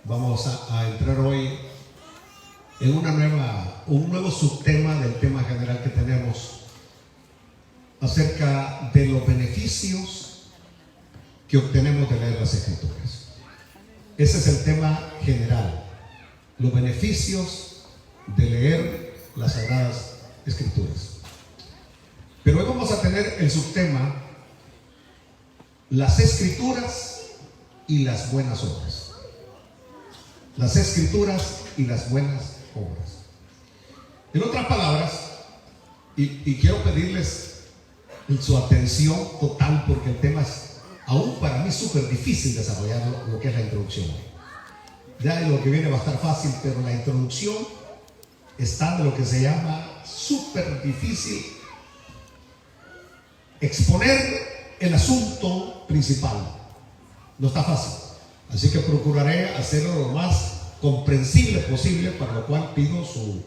Vamos a entrar hoy en un nuevo subtema del tema general que tenemos acerca de los beneficios que obtenemos de leer las Escrituras. Ese es el tema general, los beneficios de leer las Sagradas Escrituras. Pero hoy vamos a tener el subtema, las Escrituras y las buenas obras. Las Escrituras y las buenas obras. En otras palabras, y quiero pedirles su atención total, porque el tema es aún para mí súper difícil desarrollarlo, lo que es la introducción. Ya lo que viene va a estar fácil, pero la introducción está de lo que se llama súper difícil exponer el asunto principal. No está fácil. Así que procuraré hacerlo lo más comprensible posible, para lo cual pido su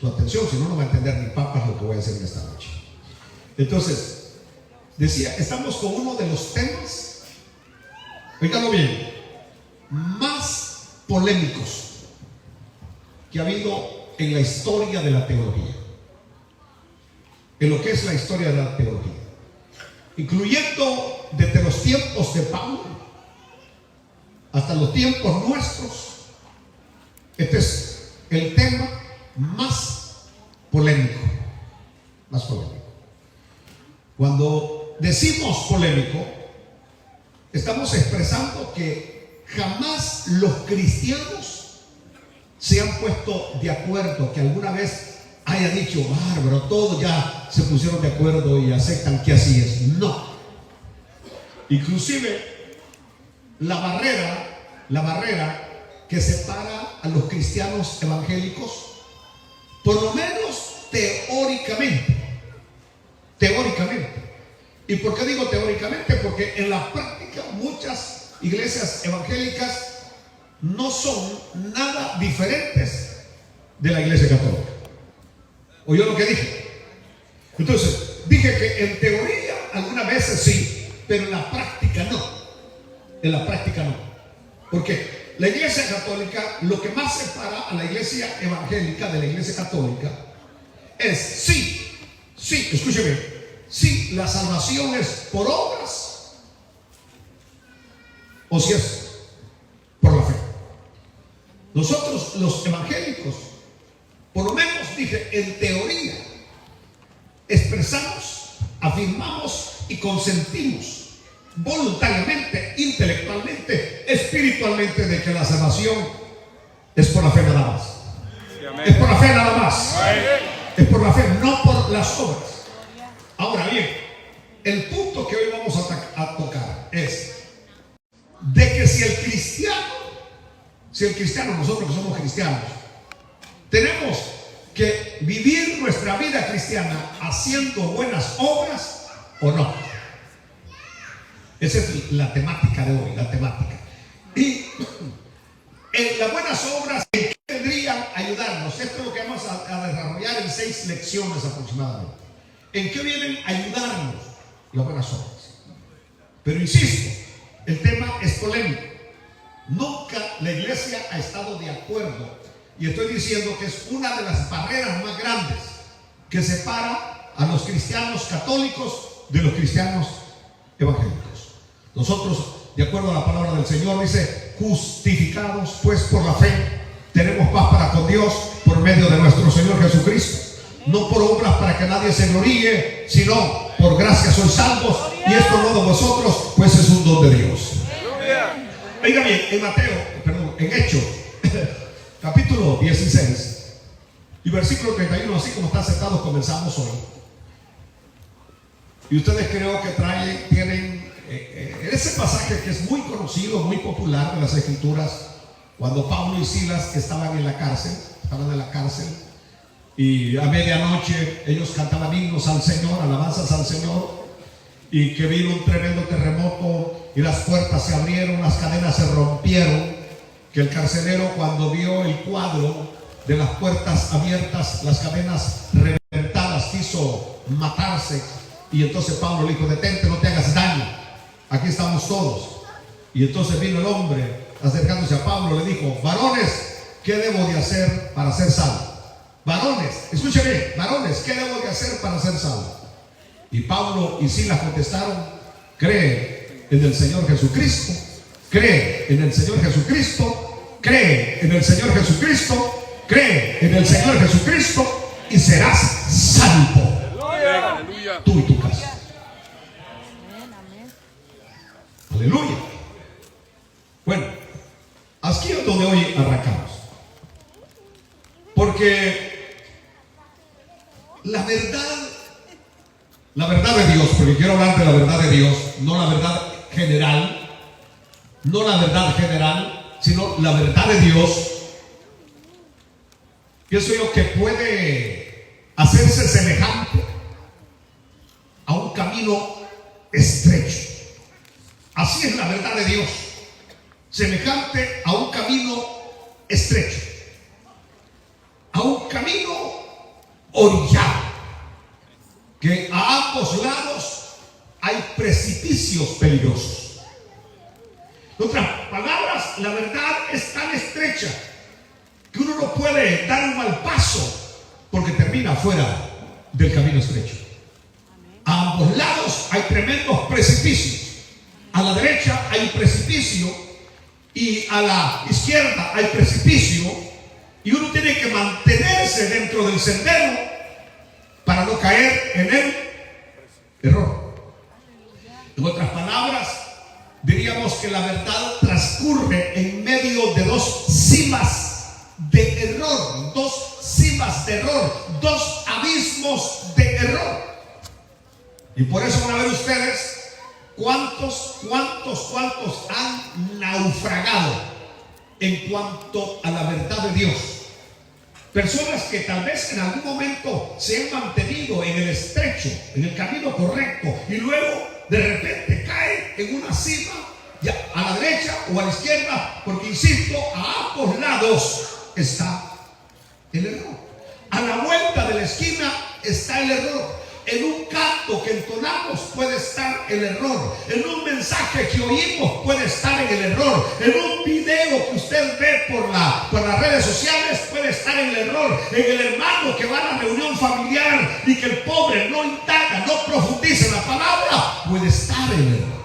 atención, si no, no va a entender ni papas lo que voy a hacer en esta noche. Entonces, decía, estamos con uno de los temas, oíganlo bien, más polémicos que ha habido en la historia de la teología, en lo que es la historia de la teología, incluyendo desde los tiempos de Pablo hasta los tiempos nuestros. Este es el tema más polémico. Más polémico. Cuando decimos polémico, estamos expresando que jamás los cristianos se han puesto de acuerdo, que alguna vez haya dicho, bárbaro, todos ya se pusieron de acuerdo y aceptan que así es. No. Inclusive la barrera que separa a los cristianos evangélicos, por lo menos teóricamente. ¿Y por qué digo teóricamente? Porque en la práctica muchas iglesias evangélicas no son nada diferentes de la iglesia católica. ¿Oyó lo que dije? Entonces, dije que en teoría algunas veces sí, pero en la práctica no. En la práctica no. Porque la iglesia católica, lo que más separa a la iglesia evangélica de la iglesia católica es sí, escúcheme, si la salvación es por obras o si es por la fe. Nosotros los evangélicos, por lo menos dije, en teoría, expresamos, afirmamos y consentimos voluntariamente, intelectualmente, espiritualmente, de que la salvación es por la fe nada más. Es por la fe nada más. Es por la fe, no por las obras. Ahora bien, el punto que hoy vamos a tocar es de que si el cristiano, nosotros que somos cristianos, tenemos que vivir nuestra vida cristiana haciendo buenas obras o no. Esa es la temática de hoy, la temática. Y en las buenas obras, ¿en qué vendrían a ayudarnos? Esto es lo que vamos a desarrollar en 6 lecciones aproximadamente. ¿En qué vienen a ayudarnos las buenas obras? Pero insisto, el tema es polémico. Nunca la iglesia ha estado de acuerdo, y estoy diciendo que es una de las barreras más grandes que separa a los cristianos católicos de los cristianos evangélicos. Nosotros, de acuerdo a la palabra del Señor, dice, justificados pues por la fe, tenemos paz para con Dios por medio de nuestro Señor Jesucristo. No por obras para que nadie se gloríe, sino por gracia sois salvos, y esto no de vosotros, pues es un don de Dios. Oiga bien, en Hechos, capítulo 16 y versículo 31, así como están sentados, comenzamos hoy. Y ustedes creo que tienen ese pasaje que es muy conocido, muy popular de las Escrituras, cuando Pablo y Silas estaban en la cárcel, y a medianoche ellos cantaban himnos al Señor, alabanzas al Señor, y que vino un tremendo terremoto y las puertas se abrieron, las cadenas se rompieron, que el carcelero, cuando vio el cuadro de las puertas abiertas, las cadenas reventadas, quiso matarse. Y entonces Pablo le dijo, detente, no te hagas daño, aquí estamos todos. Y entonces vino el hombre acercándose a Pablo le dijo: varones, ¿qué debo de hacer para ser salvo? Varones, escúcheme, varones, ¿qué debo de hacer para ser salvo? Y Pablo y Silas contestaron: cree en el Señor Jesucristo, cree en el Señor Jesucristo, cree en el Señor Jesucristo, cree en el Señor Jesucristo y serás salvo, tú y tu casa. Aleluya. Bueno, aquí es donde hoy arrancamos, porque la verdad de Dios, porque quiero hablar de la verdad de Dios, no la verdad general, sino la verdad de Dios. Pienso yo que puede hacerse semejante a un camino estrecho. Así es la verdad de Dios, semejante a un camino estrecho, a un camino orillado, que a ambos lados hay precipicios peligrosos. En otras palabras, la verdad es tan estrecha que uno no puede dar un mal paso porque termina fuera del camino estrecho. A ambos lados hay tremendos precipicios. A la derecha hay precipicio y a la izquierda hay precipicio, y uno tiene que mantenerse dentro del sendero para no caer en el error. En otras palabras, diríamos que la verdad transcurre en medio de dos cimas de error, dos abismos de error. Y por eso van a ver ustedes cuántos han naufragado en cuanto a la verdad de Dios. Personas que tal vez en algún momento se han mantenido en el estrecho, en el camino correcto, y luego de repente caen en una cima, ya a la derecha o a la izquierda, porque insisto, a ambos lados está el error. A la vuelta de la esquina está el error. En un canto que entonamos puede estar el error. En un mensaje que oímos puede estar en el error. En un video que usted ve por las redes sociales puede estar en el error. En el hermano que va a la reunión familiar y que el pobre no indaga, no profundiza en la palabra, puede estar en el error.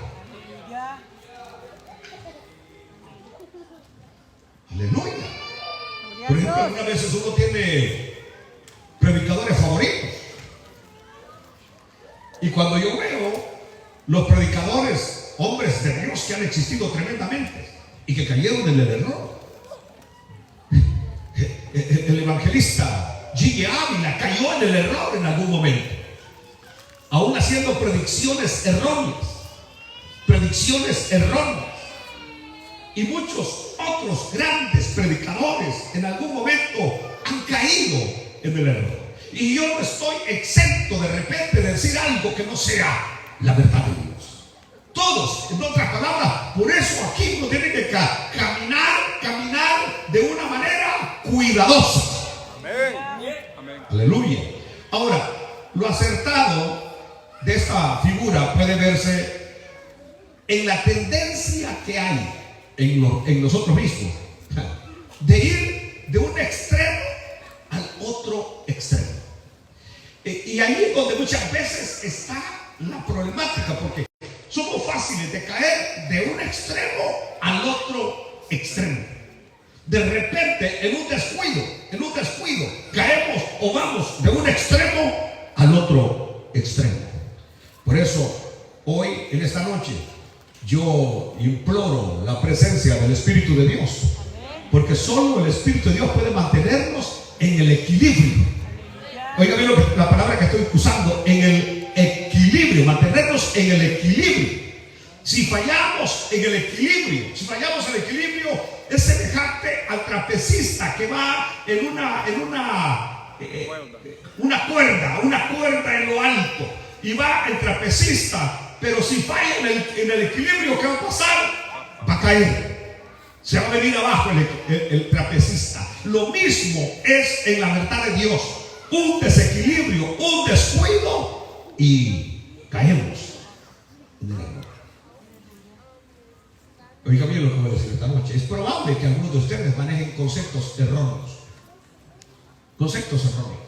Aleluya. Por ejemplo, algunas veces uno tiene predicadores favoritos. Y cuando yo veo los predicadores, hombres de Dios que han existido tremendamente y que cayeron en el error, el evangelista G. Ávila cayó en el error en algún momento, aún haciendo predicciones erróneas, y muchos otros grandes predicadores en algún momento han caído en el error. Y yo no estoy exento de repente de decir algo que no sea la verdad de Dios. Todos, en otras palabras, por eso aquí uno tiene que caminar de una manera cuidadosa. Amén. Aleluya. Ahora, lo acertado de esta figura puede verse en la tendencia que hay en nosotros mismos de ir de un extremo al otro extremo. Y ahí es donde muchas veces está la problemática, porque somos fáciles de caer de un extremo al otro extremo. De repente, en un descuido, caemos o vamos de un extremo al otro extremo. Por eso, hoy, en esta noche, yo imploro la presencia del Espíritu de Dios, porque solo el Espíritu de Dios puede mantenernos en el equilibrio. Oiga bien la palabra que estoy usando, en el equilibrio, mantenernos en el equilibrio. Si fallamos en el equilibrio, es semejante al trapecista que va en una cuerda en lo alto, y va el trapecista, pero si falla en el equilibrio, ¿qué va a pasar? Va a caer, se va a venir abajo el trapecista. Lo mismo es en la verdad de Dios. Un desequilibrio, un descuido y caemos en el error. Oiga bien lo que voy a decir esta noche. Es probable probable que algunos de ustedes manejen conceptos erróneos. Conceptos erróneos.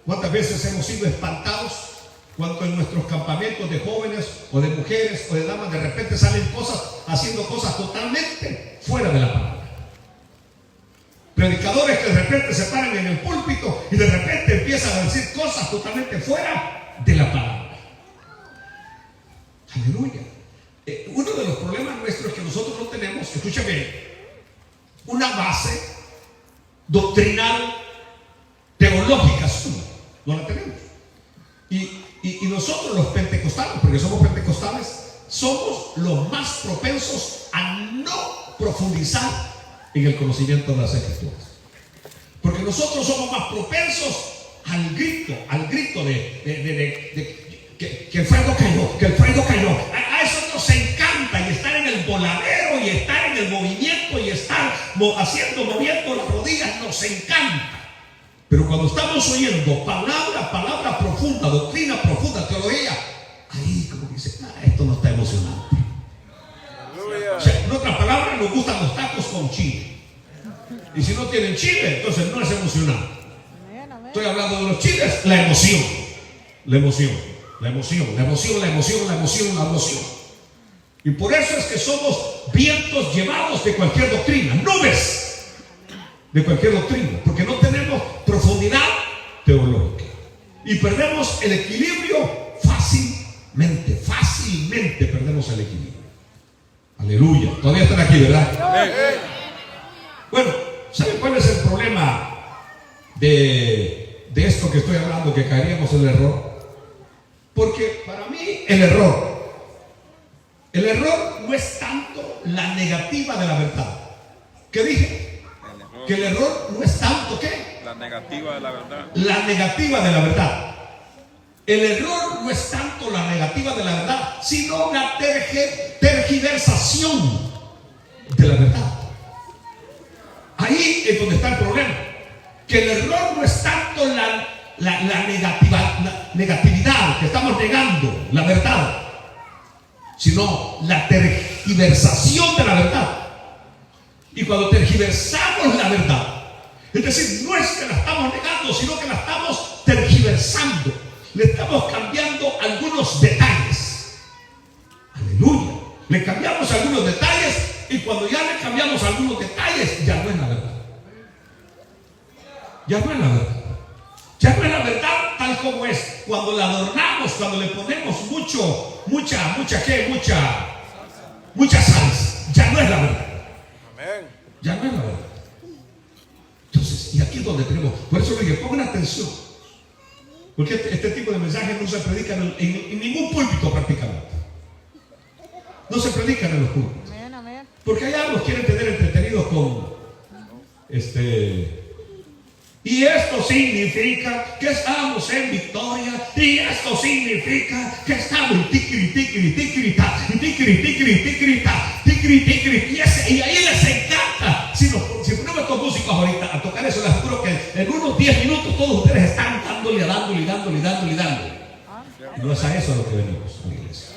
¿Cuántas veces hemos sido espantados cuando en nuestros campamentos de jóvenes o de mujeres o de damas de repente salen cosas, haciendo cosas totalmente fuera de la palabra? Predicadores que de repente se paran en el púlpito y de repente empiezan a decir cosas totalmente fuera de la palabra. Aleluya. Uno de los problemas nuestros es que nosotros no tenemos, escúchame, una base doctrinal, teológica suya. No la tenemos. Y nosotros los pentecostales, porque somos pentecostales, somos los más propensos a no profundizar en el conocimiento de las Escrituras. Porque nosotros somos más propensos al grito de que el fuego cayó, que el fuego cayó. A eso nos encanta, y estar en el voladero y estar en el movimiento y estar moviendo las rodillas nos encanta. Pero cuando estamos oyendo palabra profunda, doctrina profunda, teología, ahí como que dice, esto no está emocionante. O sea, en otras palabras, nos gustan los tacos con chile. Y si no tienen chile, entonces no es emocionante. Estoy hablando de los chiles, la emoción. La emoción, la emoción, la emoción, la emoción, la emoción, la emoción. Y por eso es que somos vientos llevados de cualquier doctrina, nubes de cualquier doctrina, porque no tenemos profundidad teológica. Y perdemos el equilibrio fácilmente perdemos el equilibrio. Aleluya. Todavía están aquí, ¿verdad? Bueno, ¿saben cuál es el problema de esto que estoy hablando, que caeríamos en el error? Porque para mí el error no es tanto la negativa de la verdad. ¿Qué dije? Que el error no es tanto ¿qué? La negativa de la verdad. La negativa de la verdad. El error no es tanto la negativa de la verdad, sino la tergiversación de la verdad. Ahí es donde está el problema. Que el error no es tanto la negatividad, que estamos negando la verdad, sino la tergiversación de la verdad. Y cuando tergiversamos la verdad, es decir, no es que la estamos negando, sino que la estamos tergiversando. Le estamos cambiando algunos detalles. Aleluya. Le cambiamos algunos detalles, y cuando ya le cambiamos algunos detalles, ya no es la verdad. Ya no es la verdad. Ya no es la verdad tal como es. Cuando la adornamos, cuando le ponemos mucha salsa, ya no es la verdad. Ya no es la verdad. Entonces, y aquí es donde tenemos. Por eso le dije, pongan atención. Porque este tipo de mensajes no se predican en ningún púlpito prácticamente. No se predican en los púlpitos. Porque allá los quieren tener entretenidos con y esto significa que estamos en victoria, y esto significa que estamos en y ahí les encanta. Si ponemos a estos músicos ahorita a tocar eso, les aseguro que en unos 10 minutos todos ustedes están dándole. No es a eso a lo que venimos a la iglesia.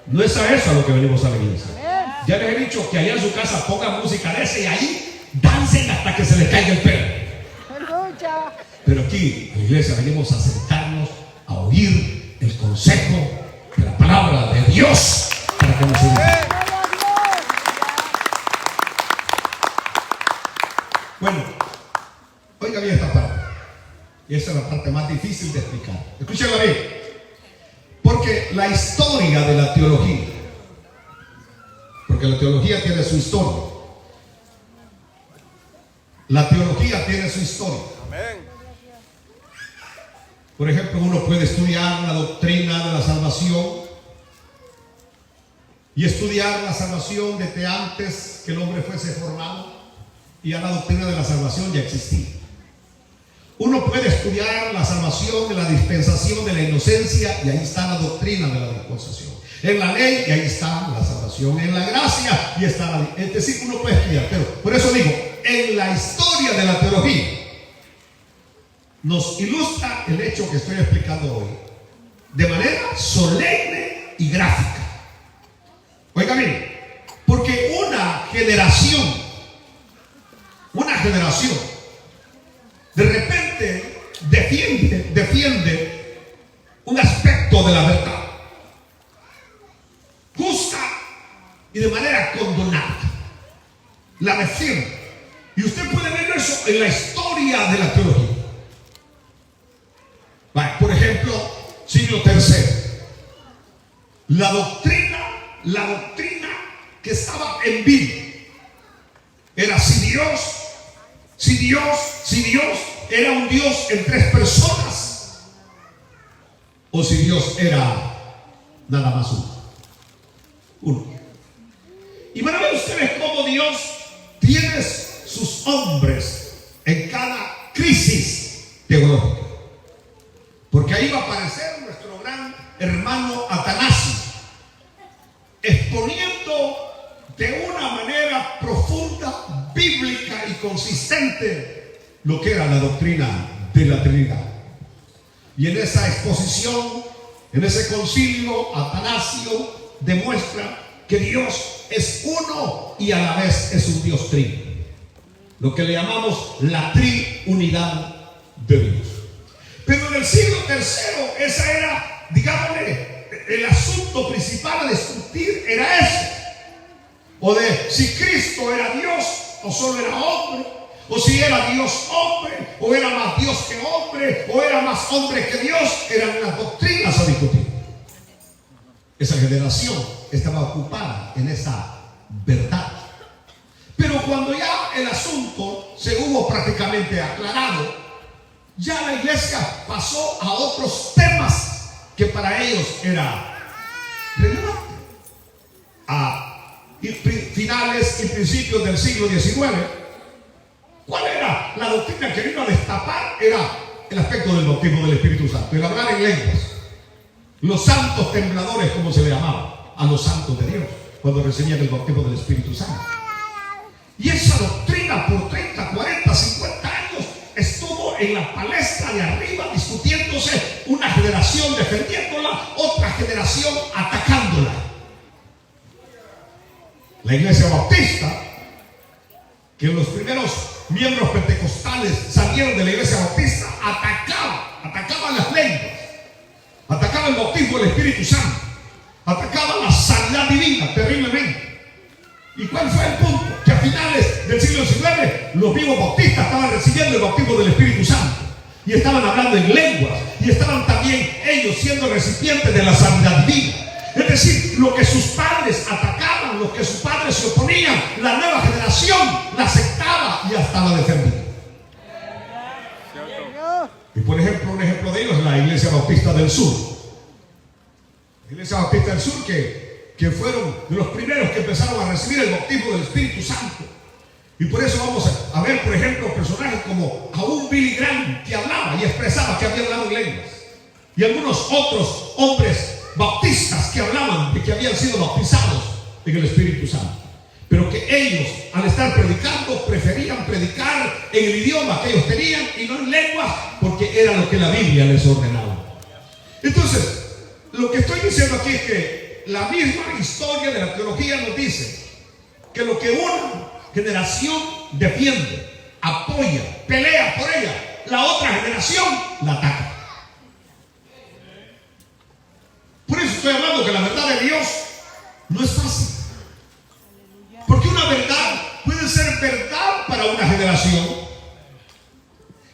No es a eso a lo que venimos a la iglesia. Ya les he dicho que allá en su casa pongan música de ese y ahí dancen hasta que se les caiga el pelo. Pero aquí en la iglesia venimos a sentarnos a oír el consejo de la palabra de Dios para que nos ayude. Bueno, oiga bien esta parte. Y esa es la parte más difícil de explicar. Escúchenla bien. Porque la historia de la teología, porque la teología tiene su historia. La teología tiene su historia. Amén. Por ejemplo, uno puede estudiar la doctrina de la salvación y estudiar la salvación desde antes que el hombre fuese formado, y ya la doctrina de la salvación ya existía. Uno puede estudiar la salvación de la dispensación de la inocencia, y ahí está la doctrina de la dispensación. En la ley, y ahí está la salvación. En la gracia, y está la. Es decir, uno puede estudiar, pero por eso digo, en la historia de la teología nos ilustra el hecho que estoy explicando hoy de manera solemne y gráfica. Oigan qué? Porque una generación, de repente defiende un aspecto de la verdad, justa y de manera condonada, la defiende. Y usted puede ver eso en la historia de la teología. Por ejemplo, siglo III, la doctrina que estaba en vivo era si Dios era un Dios en tres personas, o si Dios era nada más uno. Y van a ver ustedes cómo Dios tiene sus hombres en cada crisis teológica, porque ahí va a aparecer nuestro gran hermano Atanasio, exponiendo de una manera profunda, bíblica y consistente lo que era la doctrina de la Trinidad. Y en esa exposición, en ese concilio, Atanasio demuestra que Dios es uno y a la vez es un Dios trino, lo que le llamamos la triunidad de Dios. Pero en el siglo III, esa era, digámosle, el asunto principal a discutir era ese, o de si Cristo era Dios o solo era hombre, o si era Dios hombre, o era más Dios que hombre, o era más hombre que Dios. Eran las doctrinas a discutir. Esa generación estaba ocupada en esa verdad. Pero cuando ya el asunto se hubo prácticamente aclarado, ya la iglesia pasó a otros temas que para ellos era relevante. A finales y principios del siglo XIX, ¿cuál era la doctrina que vino a destapar? Era el aspecto del bautismo del Espíritu Santo, el hablar en lenguas, los santos tembladores, como se le llamaba a los santos de Dios cuando recibían el bautismo del Espíritu Santo. Y esa doctrina por 30, 40, 50 años estuvo en la palestra de arriba discutiéndose, una generación defendiéndola, otra generación atacándola. La iglesia bautista, que los primeros miembros pentecostales salieron de la iglesia bautista, atacaban las lenguas, atacaban el bautismo del Espíritu Santo, atacaban la sanidad divina terriblemente. ¿Y cuál fue el punto? Que a finales del siglo XIX los vivos bautistas estaban recibiendo el bautismo del Espíritu Santo y estaban hablando en lenguas, y estaban también ellos siendo recipientes de la sanidad divina. Es decir, lo que sus padres atacaban, lo que sus padres se oponían, la nueva generación la aceptaba y hasta la defendía. Y por ejemplo, un ejemplo de ello es la Iglesia Bautista del Sur. La Iglesia Bautista del Sur que fueron de los primeros que empezaron a recibir el bautismo del Espíritu Santo. Y por eso vamos a ver, por ejemplo, personajes como aún Billy Graham, que hablaba y expresaba que había hablado en lenguas, y algunos otros hombres bautistas que hablaban de que habían sido bautizados en el Espíritu Santo, pero que ellos, al estar predicando, preferían predicar en el idioma que ellos tenían y no en lenguas, porque era lo que la Biblia les ordenaba. Entonces, lo que estoy diciendo aquí es que la misma historia de la teología nos dice que lo que una generación defiende, apoya, pelea por ella, la otra generación la ataca. Por eso estoy hablando que la verdad de Dios no es fácil, porque una verdad puede ser verdad para una generación,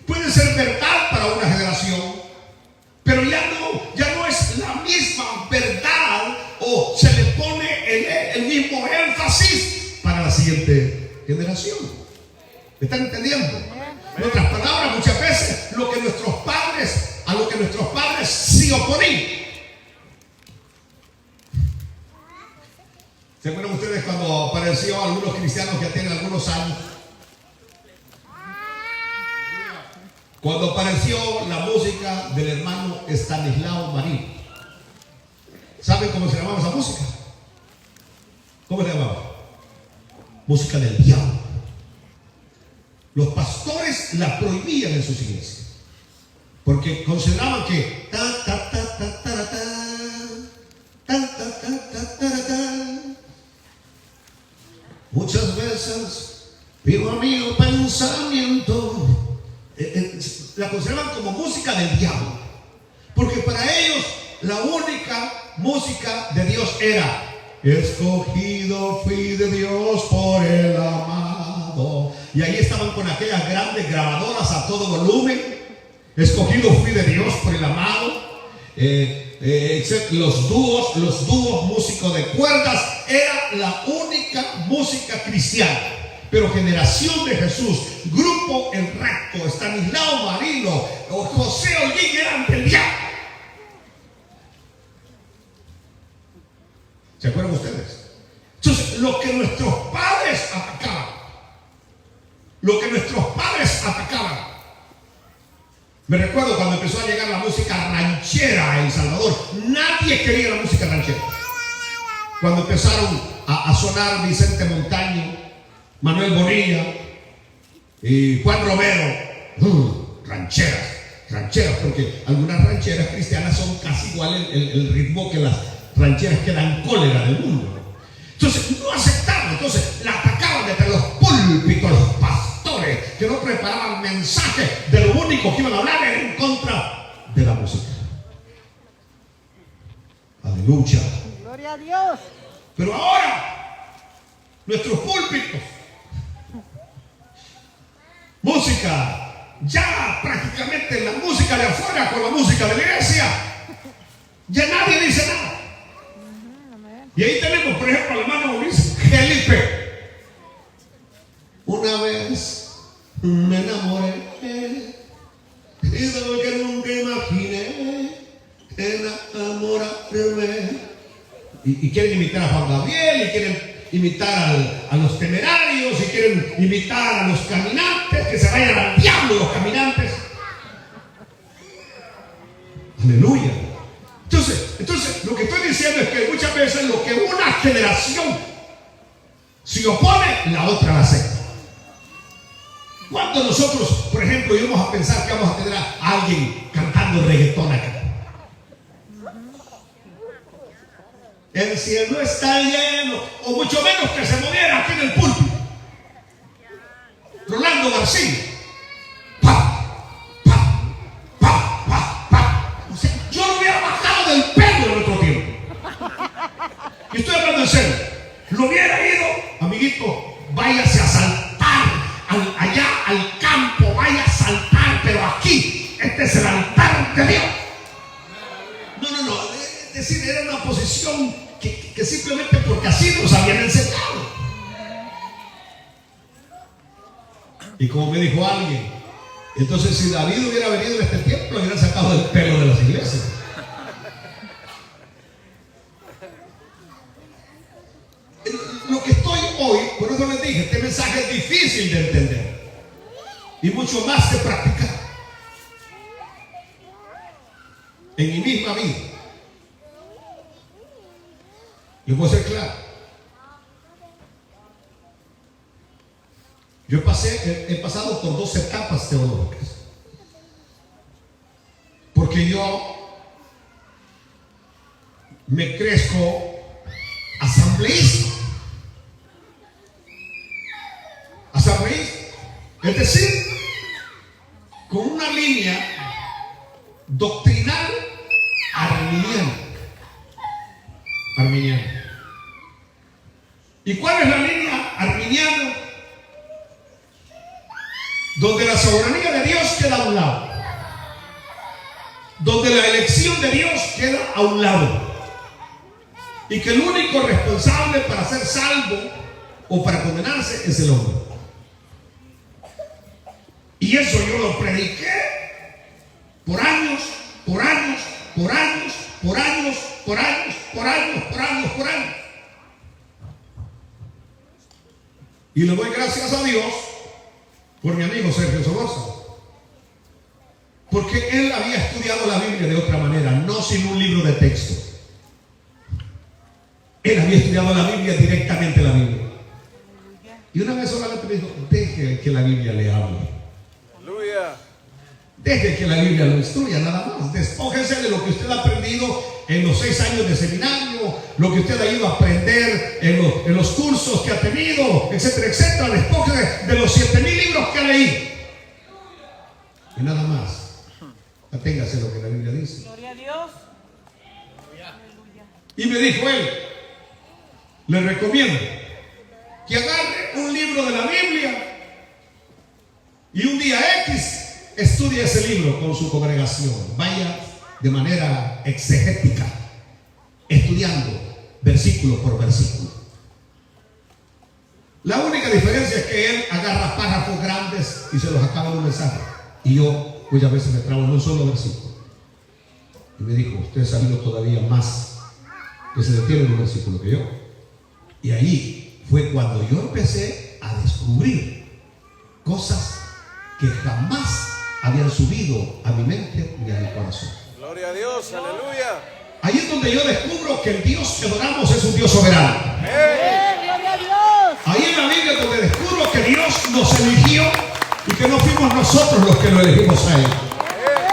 puede ser verdad para una generación, pero ya no es la misma verdad, o se le pone el mismo énfasis para la siguiente generación. ¿Me están entendiendo? En otras palabras, muchas veces a lo que nuestros padres se oponían. ¿Se acuerdan ustedes cuando apareció algunos cristianos que tienen algunos años? Cuando apareció la música del hermano Estanislao Marín. ¿Saben cómo se llamaba esa música? ¿Cómo se llamaba? Música del diablo. Los pastores la prohibían en sus iglesias, porque consideraban que Muchas veces vivo a mi pensamiento. La conservan como música del diablo, porque para ellos la única música de Dios era: escogido fui de Dios por el amado. Y ahí estaban con aquellas grandes grabadoras a todo volumen: escogido fui de Dios por el amado. Los dúos músicos de cuerdas, era la única música cristiana. Pero Generación de Jesús, Grupo El Recto, Estanislao Marino o José Holguín eran del diablo. ¿Se acuerdan ustedes? Entonces, lo que nuestros padres atacaban, me recuerdo cuando empezó a llegar la música ranchera a El Salvador. Nadie quería la música ranchera. Cuando empezaron a sonar Vicente Montaño, Manuel Bonilla y Juan Romero, rancheras, porque algunas rancheras cristianas son casi igual el ritmo que las rancheras que dan cólera del mundo. Entonces no aceptaban, entonces la atacaban desde los púlpitos, los pastores que no preparaban mensaje, de lo único que iban a hablar era en contra de la música. Aleluya. Gloria a Dios. Pero ahora nuestros púlpitos, música, ya prácticamente la música de afuera con la música de la iglesia, ya nadie dice nada. Y ahí tenemos, por ejemplo, al hermano Luis Felipe. Una vez me enamoré y de lo que nunca imaginé enamorarme. Y quieren imitar a Juan Gabriel, y quieren imitar a los temerarios, y quieren imitar a los caminantes, que se vayan al diablo los caminantes. Aleluya. Entonces, lo que estoy diciendo es que muchas veces lo que una generación se opone, la otra la acepta. Cuando nosotros, por ejemplo, íbamos a pensar que vamos a tener a alguien cantando reggaetón acá. El cielo está lleno, o mucho menos que se moviera aquí en el púlpito Rolando García. O sea, yo lo hubiera bajado del pelo en otro tiempo. Y estoy hablando en serio. Lo hubiera ido, amiguito, váyase a saltar allá al campo, vaya a saltar, pero aquí, este es el altar de Dios. No, es decir, era una posición que simplemente porque así nos habían enseñado. Y como me dijo alguien, entonces si David hubiera venido en este tiempo, lo hubieran sacado del pelo de las iglesias. Lo que estoy hoy, por eso les dije, este mensaje es difícil de entender y mucho más de practicar en mi misma vida. Yo voy a ser claro. Yo he pasado por 2 etapas teológicas. Porque yo me crezco asambleísta. Es decir, con una línea doctrinal arminiana. ¿Y cuál es la línea arminiana? Donde la soberanía de Dios queda a un lado, donde la elección de Dios queda a un lado, y que el único responsable para ser salvo o para condenarse es el hombre. Y eso yo lo prediqué por años. Y le doy gracias a Dios por mi amigo Sergio Somoza, porque él había estudiado la Biblia de otra manera, no sin un libro de texto. Él había estudiado la Biblia directamente, la Biblia. Y una vez solamente me dijo: deje que la Biblia le hable. Deje que la Biblia lo instruya, nada más. Despójese de lo que usted ha aprendido en los 6 años de seminario, lo que usted ha ido a aprender en los cursos que ha tenido, etcétera, etcétera. Despójese de los 7,000 libros que ha leído. Y nada más. Aténgase a lo que la Biblia dice. Gloria a Dios. Y me dijo él, le recomiendo que agarre un libro de la Biblia y un día X estudie ese libro con su congregación. Vaya de manera exegética, estudiando versículo por versículo. La única diferencia es que él agarra párrafos grandes y se los acaba en un mensaje. Y yo muchas veces me trabo en un solo versículo. Y me dijo, usted ha sabido todavía más que se detiene en un versículo que yo. Y ahí fue cuando yo empecé a descubrir cosas que jamás habían subido a mi mente ni a mi corazón. Gloria a Dios, aleluya. Ahí es donde yo descubro que el Dios que adoramos es un Dios soberano. Gloria a Dios. Ahí en la Biblia es donde descubro que Dios nos eligió y que no fuimos nosotros los que lo elegimos a Él.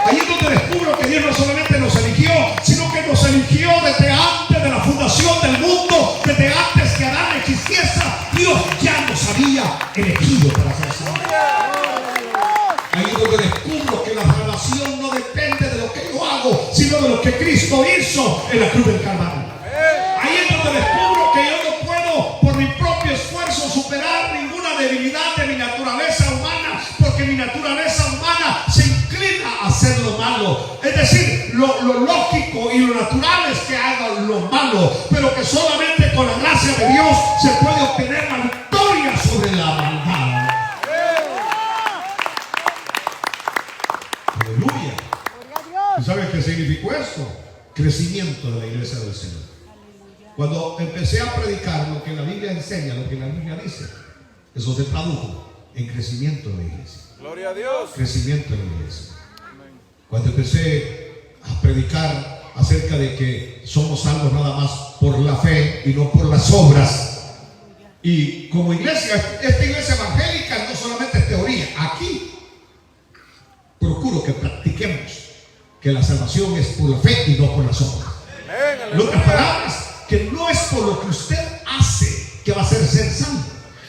Ahí es donde descubro que Dios no solamente nos eligió, sino que nos eligió desde antes de la fundación del mundo, desde antes que Adán existiese. Dios ya nos había elegido para ser salvos. Ahí es donde descubro que la salvación no depende de lo que yo hago, sino de lo que Cristo hizo en la cruz del Calvario. Ahí es donde descubro que yo no puedo por mi propio esfuerzo superar ninguna debilidad de mi naturaleza humana, porque mi naturaleza humana se inclina a hacer lo malo. Es decir, lo lógico y lo natural es que haga lo malo, pero que solamente con la gracia de Dios se puede obtener la victoria sobre la maldad. Aleluya. ¿Y sabes qué significó esto? Crecimiento de la iglesia del Señor. Cuando empecé a predicar lo que la Biblia enseña, lo que la Biblia dice, eso se tradujo en crecimiento de la iglesia. Gloria a Dios. Crecimiento de la iglesia. Cuando empecé a predicar acerca de que somos salvos nada más por la fe y no por las obras. Y como iglesia, esta iglesia evangélica no solamente es teoría. Aquí procuro que practiquemos que la salvación es por la fe y no por las obras. En otras palabras, que no es por lo que usted hace que va a ser salvo.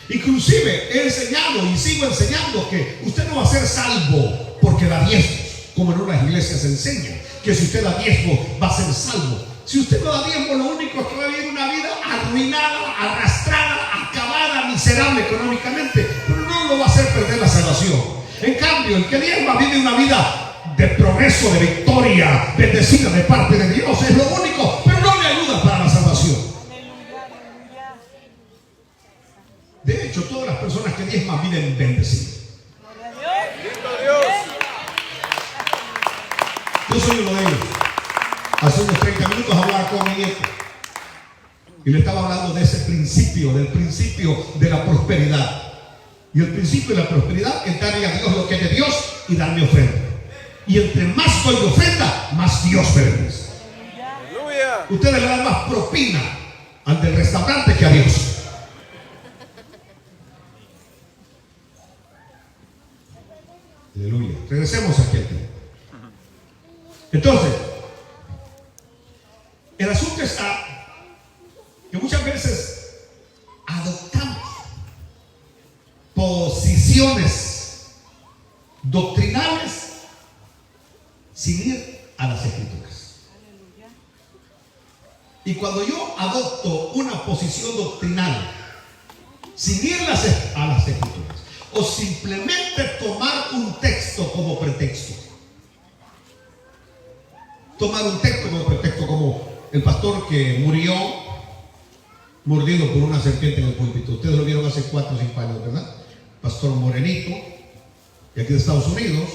Inclusive he enseñado y sigo enseñando que usted no va a ser salvo porque da diezmos, como en unas iglesias enseñan que si usted da diezmos va a ser salvo. Si usted no da diezmos, lo único es que va a vivir una vida arruinada, arrastrada, acabada, miserable económicamente, pero no lo va a hacer perder la salvación. En cambio, el que diezma vive una vida de progreso, de victoria, bendecida de parte de Dios. Es lo único, pero no le ayuda para la salvación. De hecho, todas las personas que diezman viven bendecidas. Yo soy uno de ellos. Hace unos 30 minutos hablaba con mi nieto y le estaba hablando de ese principio, del principio de la prosperidad. Y el principio de la prosperidad es darle a Dios lo que es de Dios y darme ofrenda. Y entre más doy de ofrenda, más Dios me bendice. Ustedes le dan más propina al del restaurante que a Dios. Aleluya. Regresemos aquí al tema. Entonces, el asunto está que muchas veces adoptamos posiciones doctrinales sin ir a las Escrituras. Y cuando yo adopto una posición doctrinal sin ir a las Escrituras, o simplemente tomar un texto como pretexto, como el pastor que murió mordido por una serpiente en el púlpito. Ustedes lo vieron hace 4 o 5 años, ¿verdad? Pastor morenito, de aquí de Estados Unidos,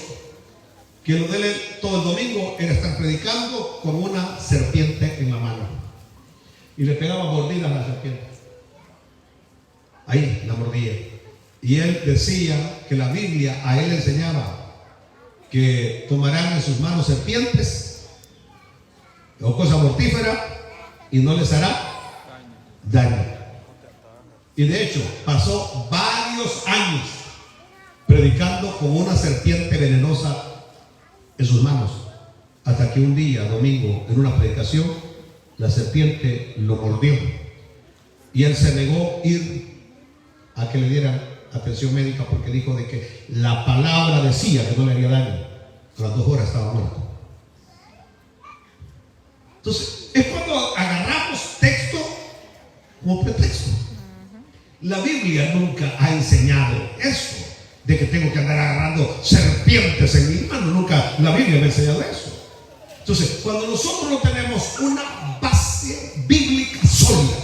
que lo de él todo el domingo era estar predicando con una serpiente en la mano. Y le pegaba mordidas a la serpiente. Ahí la mordía. Y él decía que la Biblia a él le enseñaba que tomarán en sus manos serpientes o cosa mortífera y no les hará daño. Y de hecho pasó varios años predicando con una serpiente venenosa en sus manos, hasta que un día, domingo, en una predicación, la serpiente lo mordió y él se negó a ir a que le dieran atención médica porque dijo de que la palabra decía que no le haría daño. A las 2 horas estaba muerto. Entonces, es cuando agarramos texto como pretexto. La Biblia nunca ha enseñado eso, de que tengo que andar agarrando serpientes en mi mano. Nunca la Biblia me ha enseñado eso. Entonces, cuando nosotros no tenemos una base bíblica sólida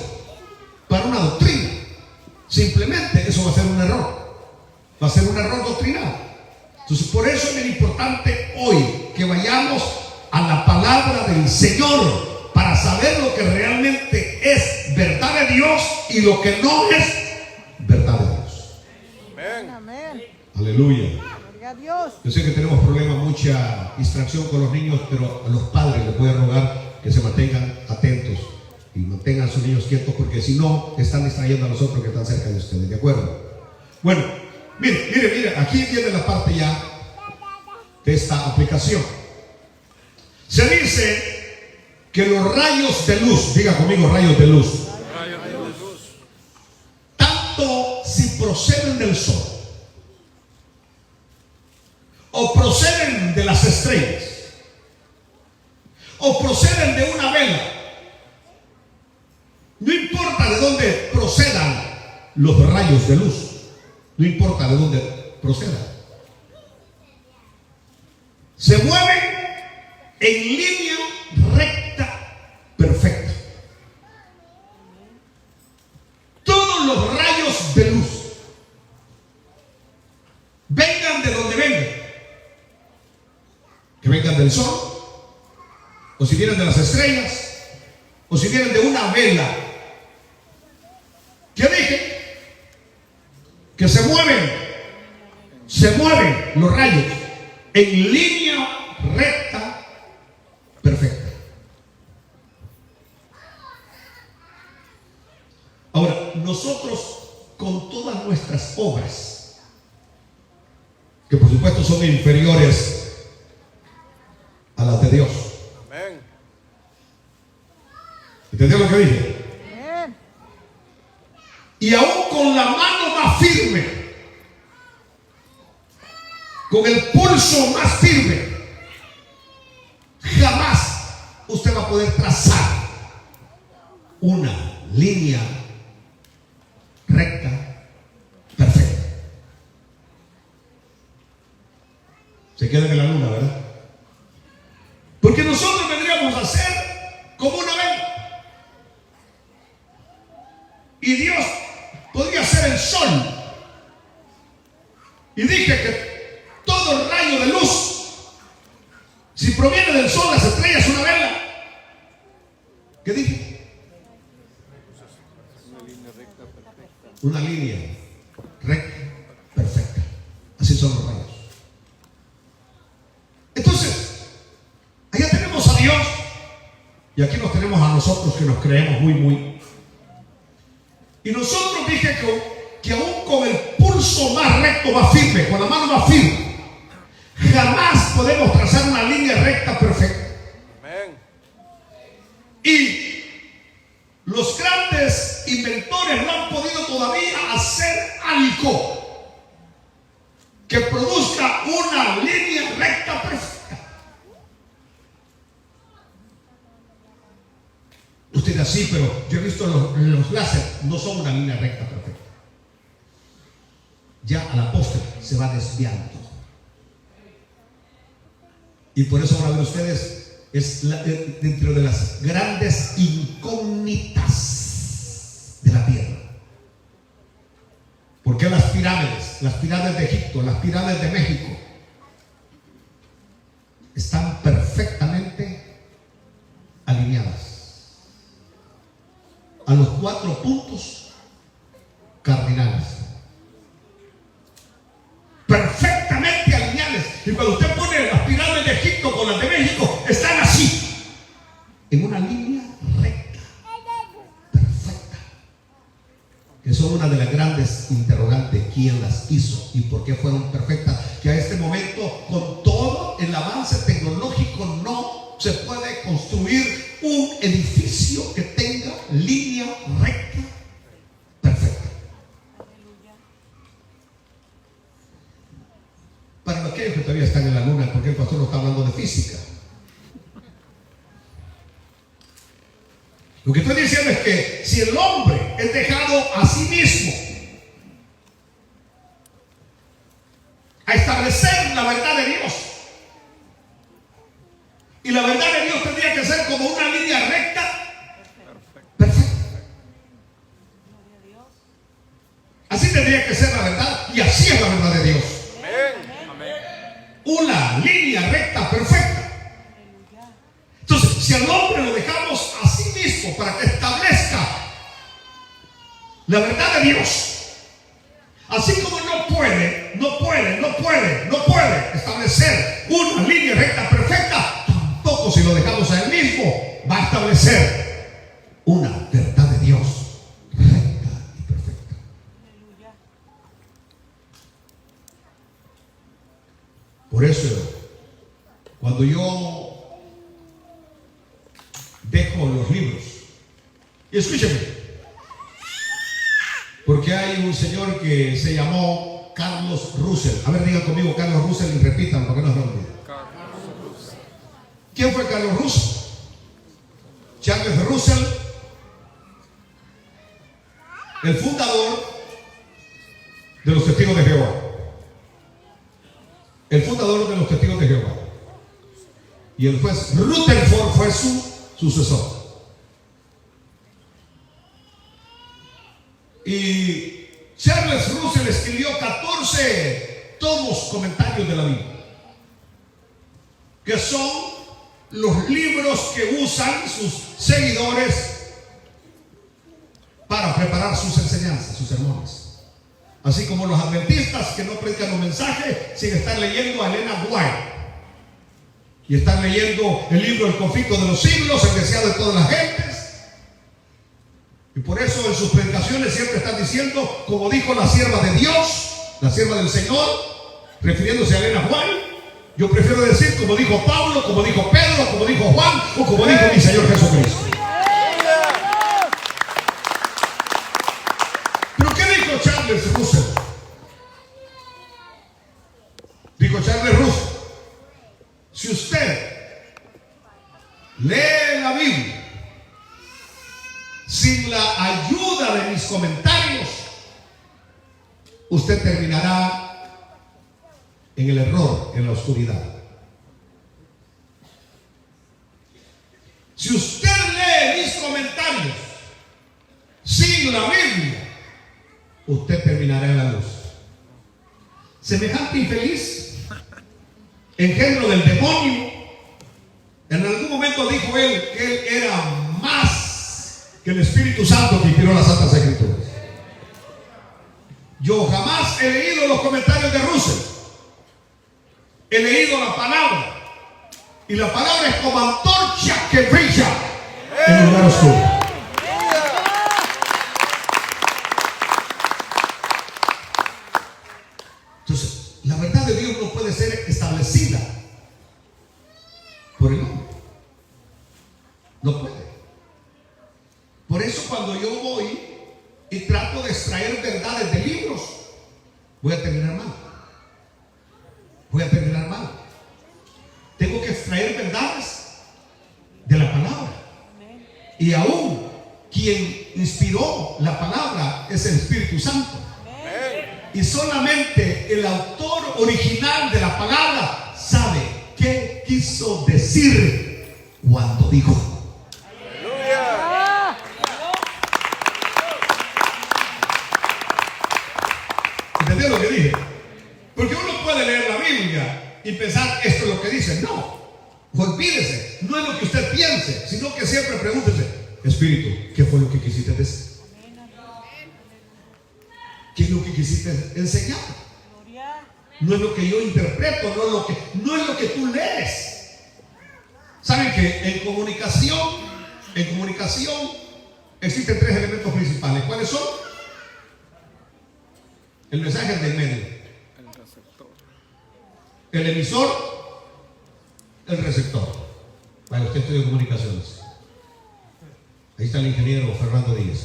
para una doctrina, simplemente eso va a ser un error. Va a ser un error doctrinal. Entonces, por eso es bien importante hoy que vayamos a la palabra del Señor para saber lo que realmente es verdad de Dios y lo que no es verdad de Dios. Amén. Amén. Aleluya. Gloria a Dios. Yo sé que tenemos problemas, mucha distracción con los niños, pero a los padres les voy a rogar que se mantengan atentos y mantengan a sus niños quietos, porque si no, están distrayendo a los otros que están cerca de ustedes. ¿De acuerdo? Bueno, mire, aquí viene la parte ya de esta aplicación. Se dice que los rayos de luz, diga conmigo, rayos de luz, tanto si proceden del sol o proceden de las estrellas o proceden de una vela, no importa de dónde procedan los rayos de luz, no importa de dónde procedan, se mueven en línea recta perfecta. Todos los rayos de luz, vengan de donde vengan, que vengan del sol, o si vienen de las estrellas, o si vienen de una vela, ¿qué dije? Que se mueven los rayos en línea recta perfecta. Ahora, nosotros con todas nuestras obras, que por supuesto son inferiores a las de Dios. Amén. ¿Entendió lo que dije? Amén. Y aún con la mano más firme, con el pulso más firme, jamás usted va a poder trazar una línea recta perfecta. Se quedan en la luna, ¿verdad? Porque nosotros vendríamos a ser como una vela. Y Dios podría ser el sol. Y dije que todo rayo de luz, si proviene del sol, las estrellas, una vela. ¿Qué dije? Una línea recta, perfecta. Así son los rayos. Entonces, allá tenemos a Dios y aquí nos tenemos a nosotros que nos creemos muy. Y nosotros dije que aún con el pulso más recto, más firme, con la mano más firme, jamás podemos trazar una línea recta perfecta. Amén. Y los grandes inventores no han podido todavía hacer algo que produzca una línea recta perfecta. Usted así, pero yo he visto los láser, no son una línea recta perfecta. Ya a la postre se va desviando. Y por eso van a ver ustedes, es dentro de las grandes incógnitas de la tierra. ¿Por qué las pirámides de Egipto, las pirámides de México, están perfectamente alineadas a los 4 puntos cardinales? Perfectamente alineadas. Y cuando usted pone las pirámides de Egipto con las de México, están así, en una línea recta, perfecta. Que son una de las grandes interrogantes: ¿quién las hizo y por qué fueron perfectas? Que a este momento, con todo el avance tecnológico no se puede construir un edificio que tenga línea recta perfecta. Para aquellos que todavía están en la luna, porque el pastor no está hablando de física. Lo que estoy diciendo es que si el hombre es dejado a sí mismo a establecer la verdad de Dios, y la verdad de Dios tendría que ser como una línea recta perfecta. Así tendría que ser la verdad, y así es la verdad de Dios. Una línea recta perfecta. Entonces, si al hombre lo dejamos a sí mismo para que establezca la verdad de Dios, así como no puede establecer una línea recta perfecta, tampoco si lo dejamos a él mismo va a establecer una verdad de Dios recta y perfecta. Por eso, cuando yo dejo los libros, y escúcheme, porque hay un señor que se llamó Carlos Russell. A ver, digan conmigo Carlos Russell y repitan porque no se olviden. ¿Quién fue Carlos Russell? Charles Russell, el fundador de los Testigos de Jehová. El fundador de los Testigos de Jehová. Y el juez Rutherford fue su sucesor. Y Charles Russell escribió 14 tomos comentarios de la Biblia, que son los libros que usan sus seguidores para preparar sus enseñanzas, sus sermones. Así como los adventistas que no predican los mensajes, sin estar leyendo a Elena White y están leyendo el libro El conflicto de los siglos, el deseado de todas las gentes. Y por eso en sus predicaciones siempre están diciendo, como dijo la sierva de Dios, la sierva del Señor, refiriéndose a Elena White. Yo prefiero decir como dijo Pablo, como dijo Pedro, como dijo Juan, o como dijo mi Señor Jesucristo. ¿Pero qué dijo Charles Russell? Dijo Charles Russell: si usted lee la Biblia sin la ayuda de mis comentarios, usted terminará en el error, en la oscuridad. Si usted lee mis comentarios sin la Biblia, usted terminará en la luz. Semejante infeliz, engendro del demonio, en algún momento dijo él que él era más que el Espíritu Santo que inspiró las Santas Escrituras. Yo jamás he leído los comentarios de Russell. He leído la palabra, y la palabra es como antorcha que brilla en el lugar oscuro. Entonces, la verdad de Dios no puede ser establecida por el hombre. No puede. Por eso cuando yo voy y trato de extraer verdades de libros, voy a terminar mal. Tengo que extraer verdades de la palabra. Y aún quien inspiró la palabra es el Espíritu Santo. Y solamente el autor original de la palabra sabe qué quiso decir cuando dijo. ¿Entendió lo que dije? Porque uno puede leer la Biblia y pensar, esto es lo que dice. No, olvídese, no es lo que usted piense, sino que siempre pregúntese: Espíritu, ¿qué fue lo que quisiste decir? ¿Qué es lo que quisiste enseñar? No es lo que yo interpreto, no es lo que tú lees. ¿Saben que en comunicación existen 3 elementos principales? ¿Cuáles son? El mensaje del medio, el emisor el receptor. Vaya, usted estudia comunicaciones. Ahí está el ingeniero Fernando Díaz.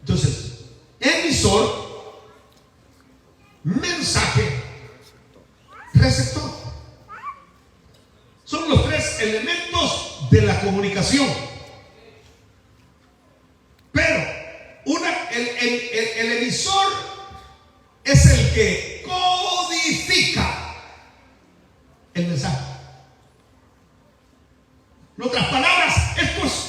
Entonces, emisor, mensaje, receptor. Son los tres elementos de la comunicación. Pero el emisor es el que codifica el mensaje. En otras palabras,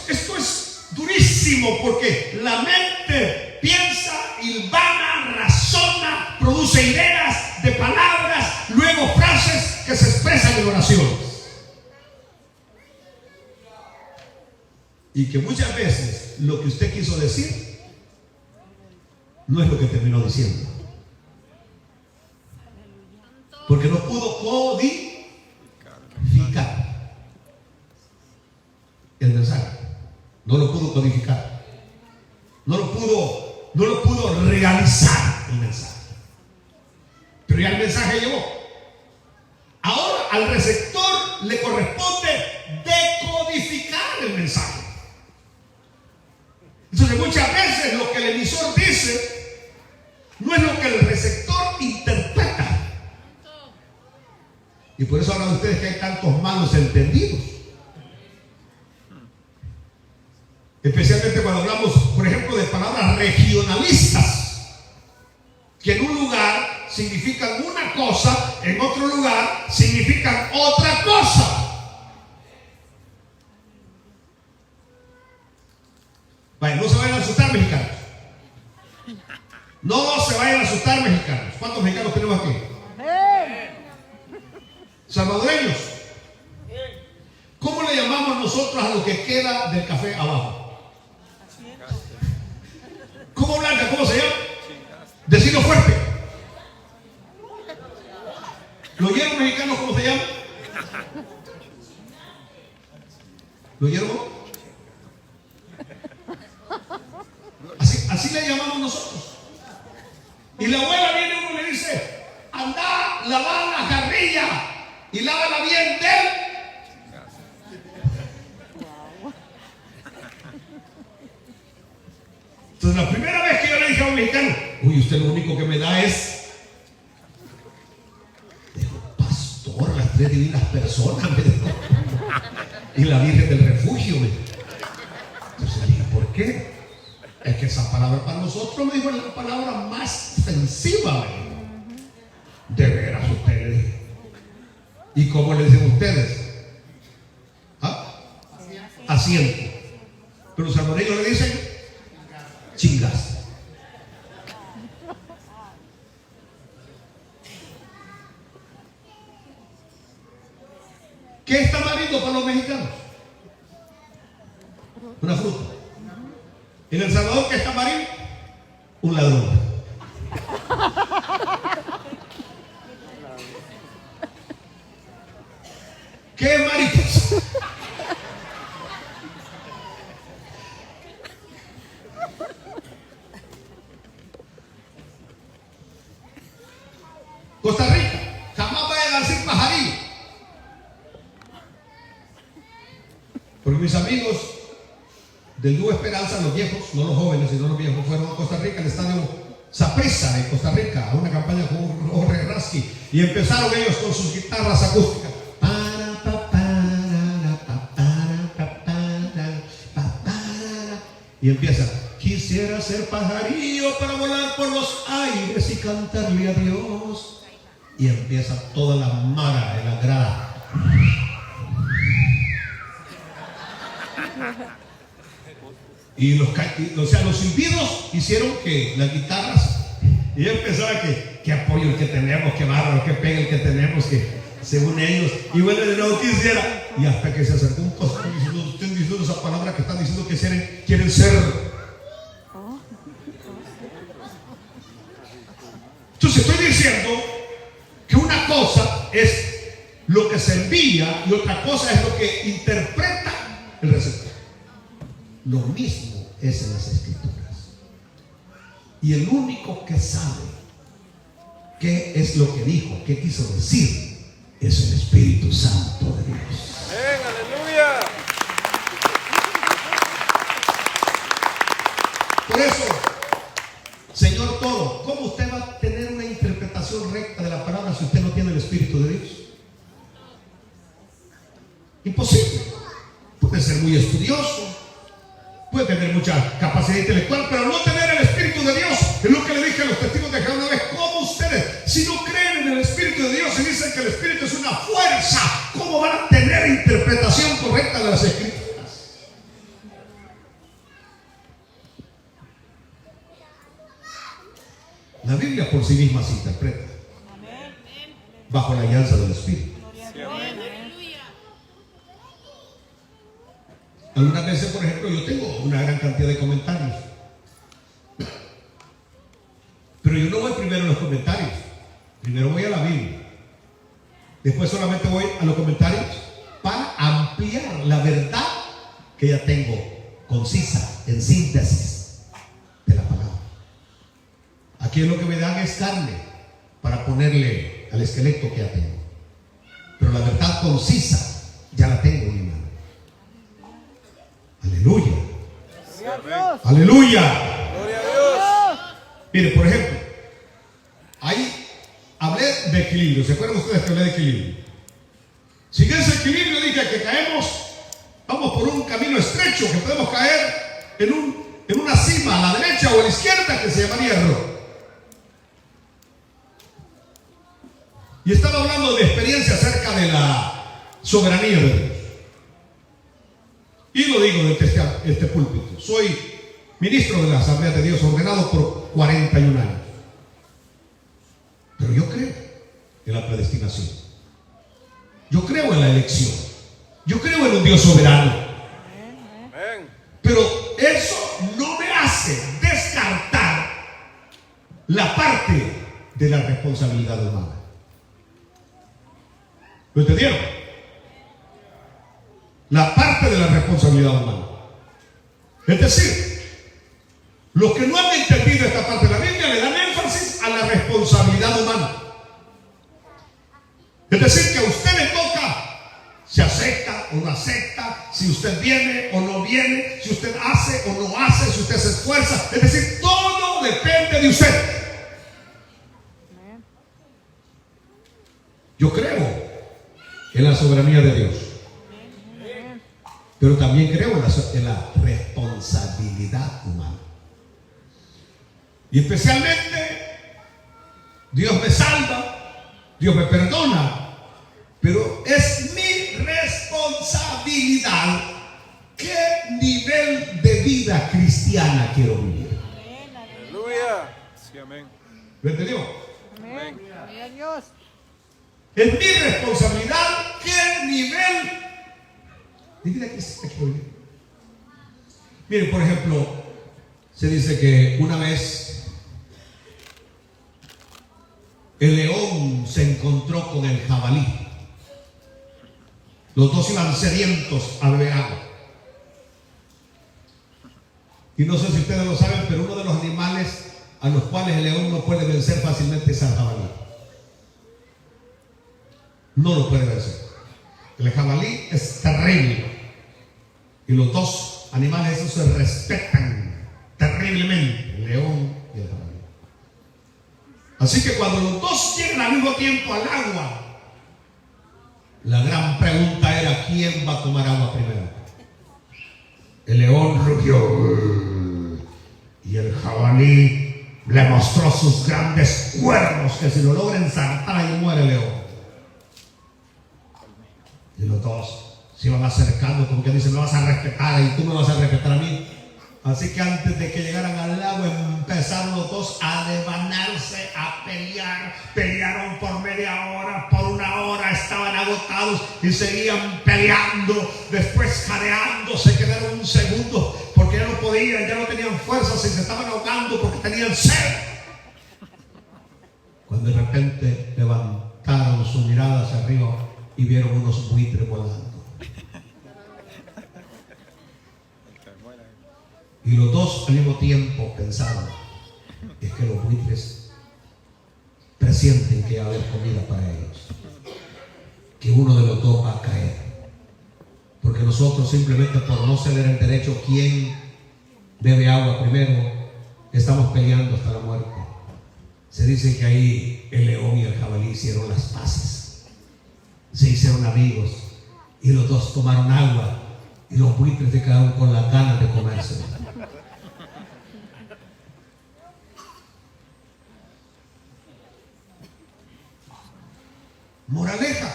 esto es durísimo, porque la mente piensa, hilvana, razona, produce ideas de palabras, luego frases que se expresan en oraciones. Y que muchas veces lo que usted quiso decir no es lo que terminó diciendo, porque no pudo codificar el mensaje, no lo pudo codificar, no lo pudo realizar el mensaje. Pero ya el mensaje llegó. Ahora al receptor le corresponde decodificar el mensaje. Entonces muchas veces lo que el emisor dice no es lo que el receptor interpreta. Y por eso hablan de ustedes que hay tantos malos entendidos. Especialmente cuando hablamos, por ejemplo, de palabras regionalistas, que en un lugar significan una cosa, en otro lugar significan otra cosa. Vaya, no se vayan a asustar, mexicanos. No se vayan a asustar, mexicanos. ¿Cuántos mexicanos tenemos aquí? Salvadoreños. ¿Cómo le llamamos nosotros a lo que queda del café abajo? ¿Cómo blanca? ¿Cómo se llama? Decirlo fuerte. ¿Lo oyeron, mexicanos? ¿Cómo se llama? ¿Lo oyeron? Así le llamamos nosotros. Y la abuela viene uno y le dice: anda, lava la jarrilla y lávala bien de él. Entonces la primera vez que yo le dije a un mexicano: uy, usted lo único que me da es, dijo, pastor, las tres divinas personas, me dijo, y la Virgen del Refugio, me dijo. Entonces le dije: ¿por qué? Es que esa palabra para nosotros, me dijo, es la palabra más ofensiva, me dijo. De veras ustedes. ¿Y cómo le dicen ustedes? ¿Ah? Asiento. Pero los salvadoreños le dicen chingas. ¿Qué es tamarindo para los mexicanos? Una fruta. En El Salvador, ¿qué es tamarindo? Un ladrón. ¿Qué es mariposa? Costa Rica, jamás vayan a decir pajarillo. Porque mis amigos del Dúo Esperanza, los viejos, no los jóvenes, sino los viejos, fueron a Costa Rica, al estadio Saprissa de Costa Rica, a una campaña con Jorge Rasky, y empezaron ellos con sus guitarras acústicas. Y empieza: quisiera ser pajarillo para volar por los aires y cantarle a Dios. Y empieza toda la mara de la grada. Y los silbidos hicieron que las guitarras, y empezaba que apoyo el que tenemos, que bárbaro, que pega el que tenemos, que según ellos, y bueno, de nuevo quisiera. Y hasta que se acercó un pastor diciendo: usted diciendo esa palabra que están diciendo que quieren ser. Entonces estoy diciendo que una cosa es lo que se envía y otra cosa es lo que interpreta el receptor. Lo mismo es en las Escrituras. Y el único que sabe qué es lo que dijo, qué quiso decir, es el Espíritu Santo de Dios. Amén. Aleluya. Por eso, Señor todo, ¿cómo usted va a tener una interpretación recta de la palabra si usted no tiene el Espíritu de Dios? Imposible. Puede ser muy estudioso, puede tener mucha capacidad intelectual, pero no tener el Espíritu de Dios. Es lo que le dije a los testigos de Jehová una vez. ¿Cómo ustedes, si no creen en el Espíritu de Dios y dicen que el Espíritu es una fuerza, cómo van a tener interpretación correcta de las Escrituras? La Biblia por sí misma se interpreta bajo la alianza del Espíritu. Algunas veces, por ejemplo, yo tengo una gran cantidad de comentarios, pero yo no voy primero a los comentarios, primero voy a la Biblia, después solamente voy a los comentarios para ampliar la verdad que ya tengo concisa, en síntesis de la palabra. Aquí lo que me dan es carne para ponerle al esqueleto que ya tengo, pero la verdad concisa ya la tengo en mi mano. Aleluya. Aleluya. Gloria a Dios. Mire, por ejemplo, ahí hablé de equilibrio. ¿Se acuerdan ustedes que hablé de equilibrio? Sin ese equilibrio dije que caemos, vamos por un camino estrecho, que podemos caer en una cima a la derecha o a la izquierda que se llamaría error. Y estaba hablando de experiencia acerca de la soberanía de Dios. Y lo digo desde este púlpito. Soy ministro de la Asamblea de Dios, ordenado por 41 años. Pero yo creo en la predestinación. Yo creo en la elección. Yo creo en un Dios soberano. Amén. Pero eso no me hace descartar la parte de la responsabilidad humana. ¿Lo entendieron? La parte de la responsabilidad humana. Es decir, los que no han entendido esta parte de la Biblia le dan énfasis a la responsabilidad humana. Es decir, que a usted le toca, si acepta o no acepta, si usted viene o no viene, si usted hace o no hace, si usted se esfuerza. Es decir, todo depende de usted. Yo creo en la soberanía de Dios, pero también creo en la responsabilidad humana. Y especialmente, Dios me salva, Dios me perdona, pero es mi responsabilidad qué nivel de vida cristiana quiero vivir. Aleluya. Sí, amén. ¿Lo entendió? Amén. Gloria a Dios. Es mi responsabilidad qué nivel de vida cristiana quiero vivir. Miren, por ejemplo, se dice que una vez el león se encontró con el jabalí. Los dos iban sedientos a beber agua. Y no sé si ustedes lo saben, pero uno de los animales a los cuales el león no puede vencer fácilmente es al jabalí. No lo puede vencer. El jabalí es terrible. Y los dos animales esos se respetan terriblemente, el león y el jabalí. Así que cuando los dos llegan al mismo tiempo al agua, la gran pregunta era: ¿quién va a tomar agua primero? El león rugió y el jabalí le mostró sus grandes cuernos, que si lo logra ensartar ahí muere el león. Y los dos se iban acercando, como que dicen: me vas a respetar y tú me vas a respetar a mí. Así que antes de que llegaran al lago, empezaron los dos a devanarse, a pelear. Pelearon por media hora, por una hora, estaban agotados y seguían peleando. Después, jadeando, se quedaron un segundo porque ya no podían, ya no tenían fuerzas y se estaban ahogando porque tenían sed. Cuando de repente levantaron su mirada hacia arriba y vieron unos buitres volando. Y los dos al mismo tiempo pensaban: es que los buitres presienten que va a haber comida para ellos. que uno de los dos va a caer. Porque nosotros simplemente por no ceder el derecho, quién bebe agua primero, estamos peleando hasta la muerte. Se dice que ahí el león y el jabalí hicieron las paces, se hicieron amigos y los dos tomaron agua y los buitres se quedaron con las ganas de comerse. Moraleja: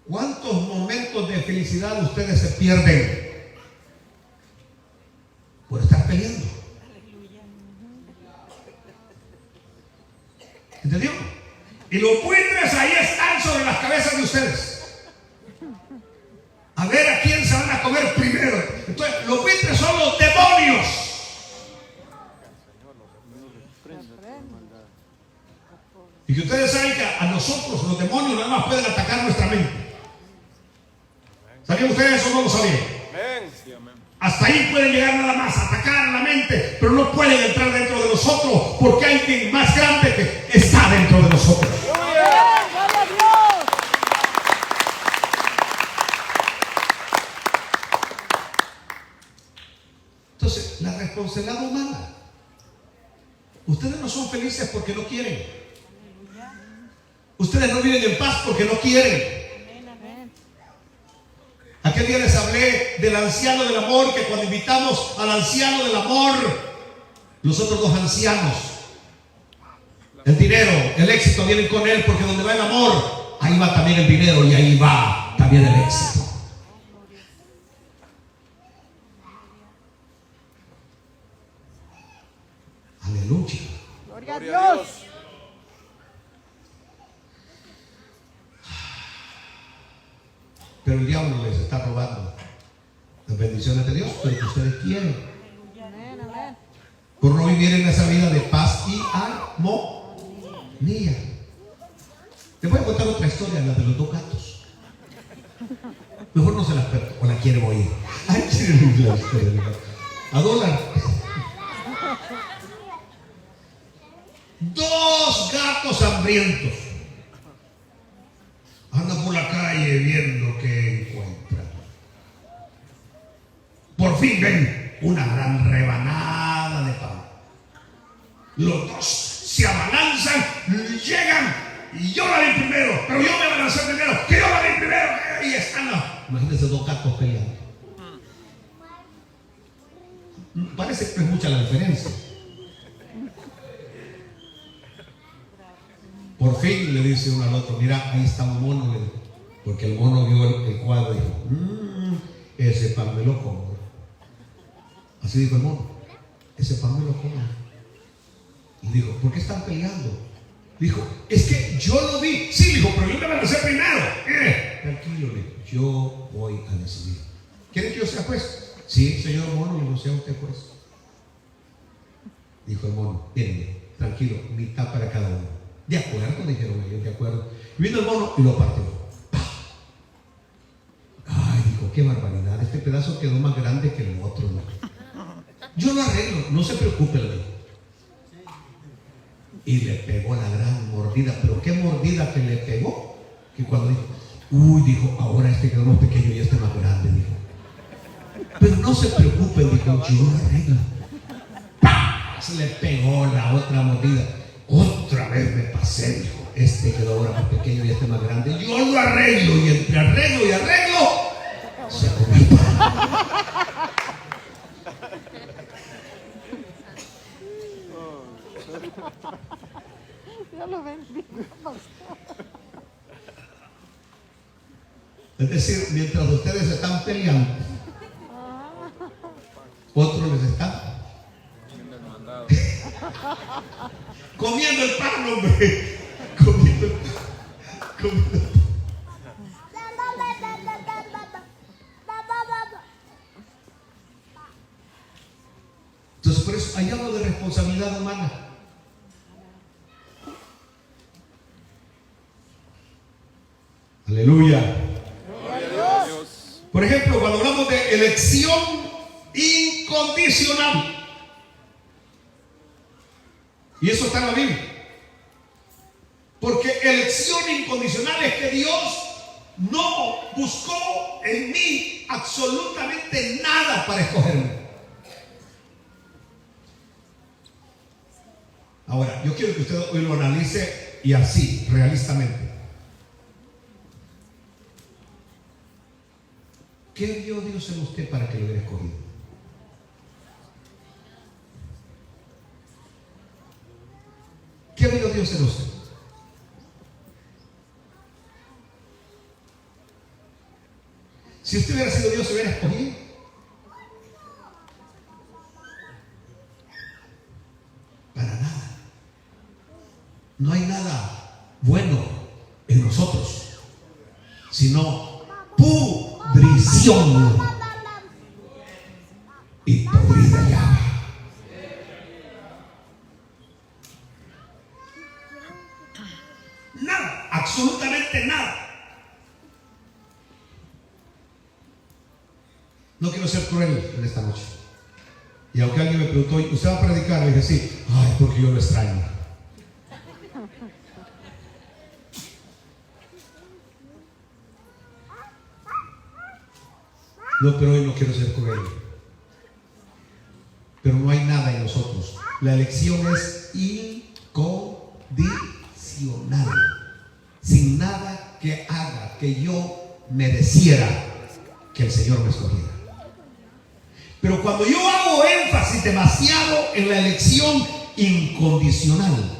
¿cuántos momentos de felicidad ustedes se pierden por estar peleando? ¿Entendió? Y los buitres ahí están sobre las cabezas de ustedes. A ver a quién se van a comer primero. Entonces, los buitres son los demonios. Y que ustedes saben que a nosotros los demonios nada más pueden atacar nuestra mente. ¿Sabían ustedes eso o no lo sabían? Hasta ahí pueden llegar nada más a atacar la mente, pero no pueden entrar dentro de nosotros porque hay alguien más grande que está dentro de nosotros. Entonces, la responsabilidad humana. Ustedes no son felices porque no quieren. Ustedes no viven en paz porque no quieren. Aquel día les hablé del anciano del amor, que cuando invitamos al anciano del amor, los otros dos ancianos, el dinero, el éxito vienen con él, porque donde va el amor, ahí va también el dinero y ahí va también el éxito. Aleluya. Gloria a Dios. Pero el diablo les está robando las bendiciones de Dios, pero que ustedes quieren. Amén, amén. Por no vivir en esa vida de paz y armonía. Les voy a contar otra historia, la de los dos gatos. Mejor no se la cuento, o la quieren oír. Ay, quieren la historia de los gatos. A dólar. Dos gatos hambrientos andan por la calle viendo qué encuentran. Por fin ven una gran rebanada de pan. Los dos se abalanzan, llegan y yo la vi primero, pero yo me abalancé primero, que yo la vi primero. Y están imagínense dos gatos peleando. Parece que no es mucha la diferencia. Por fin le dice uno al otro: mira, ahí está un mono, porque el mono vio el cuadro y dijo: ese pan me lo como. Así dijo el mono: ese pan me lo como. Y dijo: ¿por qué están peleando? Dijo: es que yo lo vi. Sí, dijo, pero yo me avancé primero. Tranquilo, le dijo, yo voy a decidir. ¿Quiere que yo sea juez? Sí, señor mono, y no sea usted juez. Dijo el mono: miren, tranquilo, mitad para cada uno. De acuerdo, dijeron ellos, de acuerdo. Y vino el mono y lo partió. ¡Pah! Ay, dijo, qué barbaridad, este pedazo quedó más grande que el otro, ¿no? Yo lo arreglo, no se preocupe, le dijo. Y le pegó la gran mordida, pero qué mordida que le pegó, que cuando dijo: uy, dijo, ahora este quedó más pequeño y este más grande, dijo. Pero no se preocupe, dijo, yo lo arreglo. ¡Pah! Se le pegó la otra mordida. Otra vez me pasé, dijo, este quedó ahora más pequeño y este más grande. Yo lo arreglo, y entre arreglo y arreglo se comió el pan. Dios lo bendiga. Es decir, mientras ustedes están peleando, otros les están comiendo el pan, hombre. Comiendo el pan. Comiendo el pan. Entonces, por eso hay algo de responsabilidad humana. Aleluya. Por ejemplo, cuando hablamos de elección incondicional, y eso está en la Biblia, porque elección incondicional es que Dios no buscó en mí absolutamente nada para escogerme. Ahora, yo quiero que usted hoy lo analice y así, realistamente. ¿Qué vio Dios en usted para que lo hubiera escogido? ¿Qué vio Dios en usted? Si usted hubiera sido Dios, ¿se hubiera escogido? Para nada. No hay nada bueno en nosotros, sino pudrición y podrida llama. Nada, absolutamente nada. No quiero ser cruel en esta noche. Y aunque alguien me preguntó, ¿usted va a predicar? Le dije, sí. Ay, porque yo lo extraño. No, pero hoy no quiero ser cruel. Pero no hay nada en nosotros. La elección es incondicional. Sin nada que haga que yo mereciera que el Señor me escogiera. Pero cuando yo hago énfasis demasiado en la elección incondicional,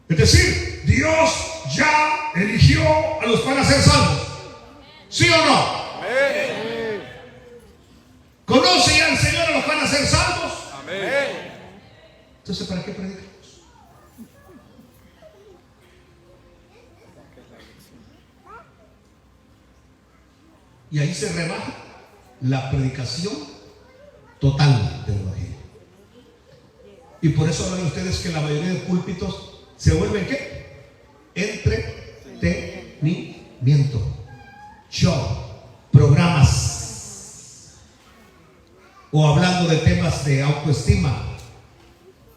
es decir, Dios ya eligió a los que van a ser salvos, ¿sí o no? Amén. ¿Conoce ya el Señor a los que van a ser salvos? Amén. Entonces, ¿para qué predicamos? Y ahí se rebaja la predicación total del evangelio. Y por eso hablan ustedes que la mayoría de púlpitos se vuelven ¿qué? Entretenimiento, show, programas, o hablando de temas de autoestima,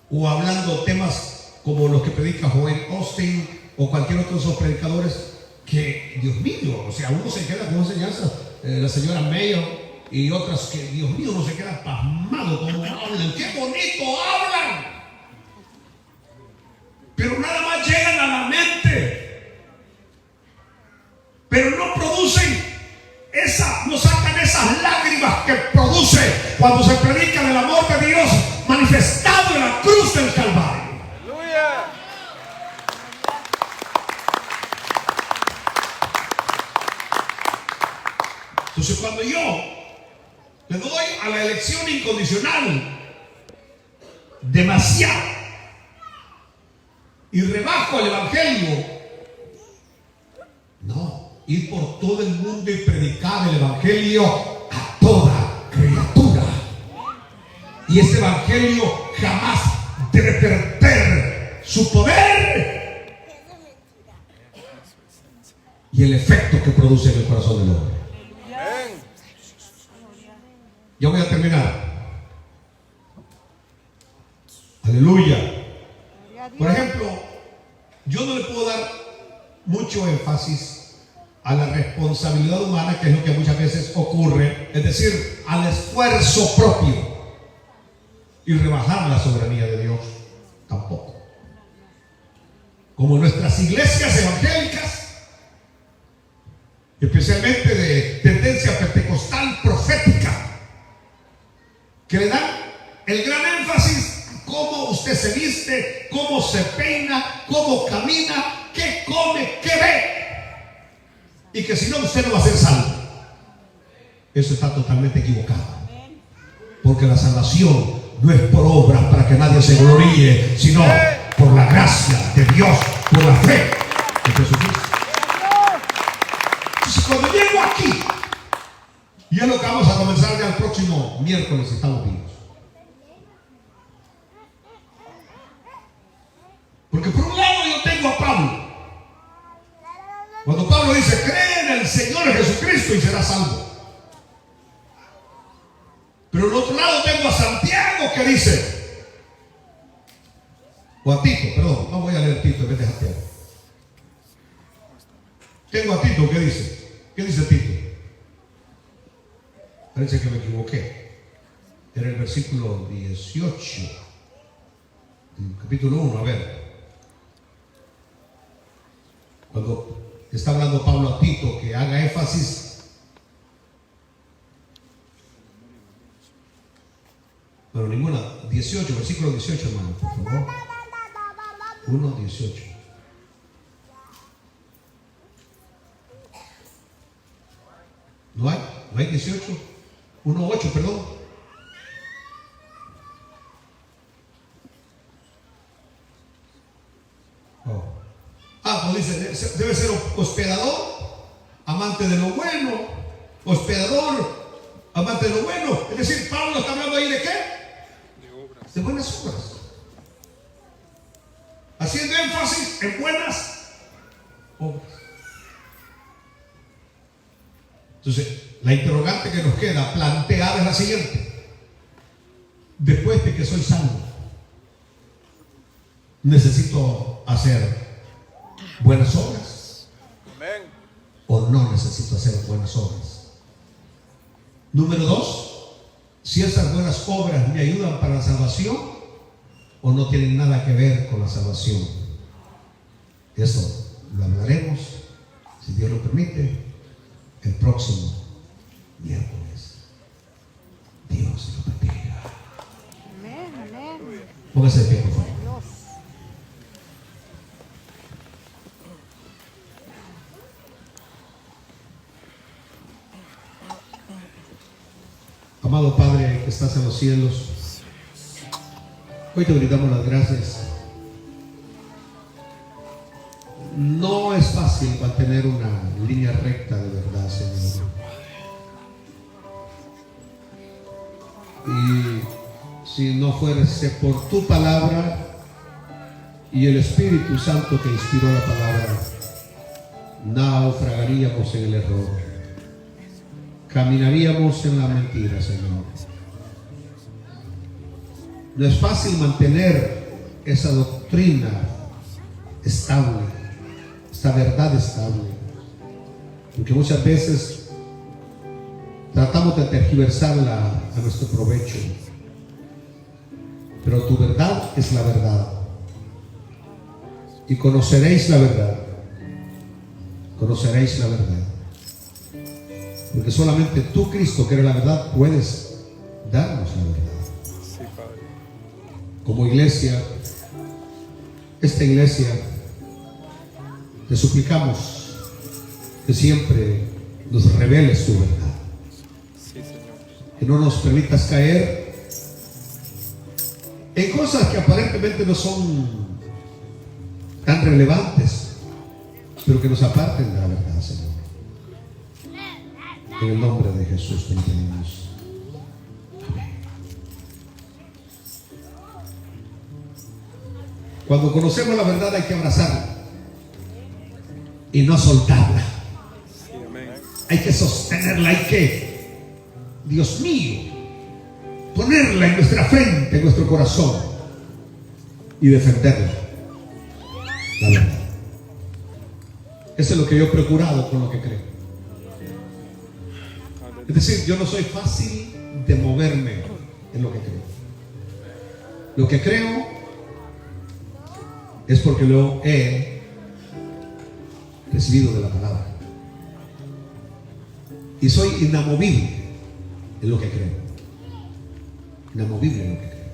o hablando temas como los que predica Joel Austin o cualquier otro de esos predicadores. Que, Dios mío, o sea, uno se queda con enseñanzas, la señora Mayo y otras que, Dios mío, uno se queda pasmado como hablan. ¡Qué bonito hablan! Pero nada más llegan a la mente. Pero no producen no sacan esas lágrimas que produce cuando se predica del amor de Dios manifestado en la cruz del Calvario. Aleluya. Entonces, cuando yo le doy a la elección incondicional demasiado y rebajo el evangelio, no, ir por todo el mundo y predicar el evangelio a toda criatura. Y ese evangelio jamás debe perder su poder y el efecto que produce en el corazón del hombre. Amén. Ya voy a terminar. Aleluya. Por ejemplo, yo no le puedo dar mucho énfasis a la responsabilidad humana, que es lo que muchas veces ocurre, es decir, al esfuerzo propio, y rebajar la soberanía de Dios tampoco. Como nuestras iglesias evangélicas, especialmente de tendencia pentecostal profética, que le dan el gran énfasis a cómo usted se viste, cómo se peina, cómo camina, qué come, qué ve, y que si no, usted no va a ser salvo. Eso está totalmente equivocado, porque la salvación no es por obras para que nadie se gloríe, sino por la gracia de Dios, por la fe en Jesucristo. Entonces, cuando llego aquí, y es lo que vamos a comenzar ya el próximo miércoles, estamos vivos. Porque por un lado yo tengo a Pablo. Cuando Pablo dice, cree en el Señor Jesucristo y serás salvo. Pero al otro lado tengo a Santiago que dice, O a Tito, perdón, no voy a leer Tito en vez de Santiago. Tengo a Tito, ¿qué dice? ¿Qué dice Tito? Parece que me equivoqué. Era el versículo 18, capítulo 1, a ver. Cuando está hablando Pablo a Tito que haga énfasis. Bueno, ninguna. 18, versículo 18, hermano, por favor. 1:18. ¿No hay? ¿No hay 18? 1:8, perdón. Oh. Pues dice, debe ser hospedador, amante de lo bueno, hospedador, amante de lo bueno. Es decir, Pablo está hablando ahí de qué? De buenas obras. Haciendo énfasis en buenas obras. Entonces, la interrogante que nos queda planteada es la siguiente. Después de que soy salvo, ¿necesito hacer buenas obras? Amén. ¿O no necesito hacer buenas obras? Número 2, si esas buenas obras me ayudan para la salvación o no tienen nada que ver con la salvación. Eso lo hablaremos, si Dios lo permite, el próximo miércoles. Dios lo bendiga. Amén, amén. Póngase de pie, por favor. Dios. Amado Padre que estás en los cielos, hoy te brindamos las gracias. No es fácil mantener una línea recta de verdad, Señor. Y si no fuese por tu palabra y el Espíritu Santo que inspiró la palabra, naufragaríamos en el error. Caminaríamos en la mentira, Señor. No es fácil mantener esa doctrina estable, esta verdad estable, porque muchas veces tratamos de tergiversarla a nuestro provecho, pero tu verdad es la verdad, y conoceréis la verdad, conoceréis la verdad. Porque solamente tú, Cristo, que eres la verdad, puedes darnos la verdad. Sí, Padre. Como iglesia, esta iglesia, te suplicamos que siempre nos reveles tu verdad. Sí, Señor. Que no nos permitas caer en cosas que aparentemente no son tan relevantes, pero que nos aparten de la verdad, Señor. En el nombre de Jesús te lo pedimos. Amén. Cuando conocemos la verdad hay que abrazarla y no soltarla. Sí, amén. Hay que sostenerla, hay que, Dios mío, ponerla en nuestra frente, en nuestro corazón y defenderla. La verdad. Eso es lo que yo he procurado con lo que creo. Es decir, yo no soy fácil de moverme en lo que creo. Lo que creo es porque lo he recibido de la palabra. Y soy inamovible en lo que creo. Inamovible en lo que creo.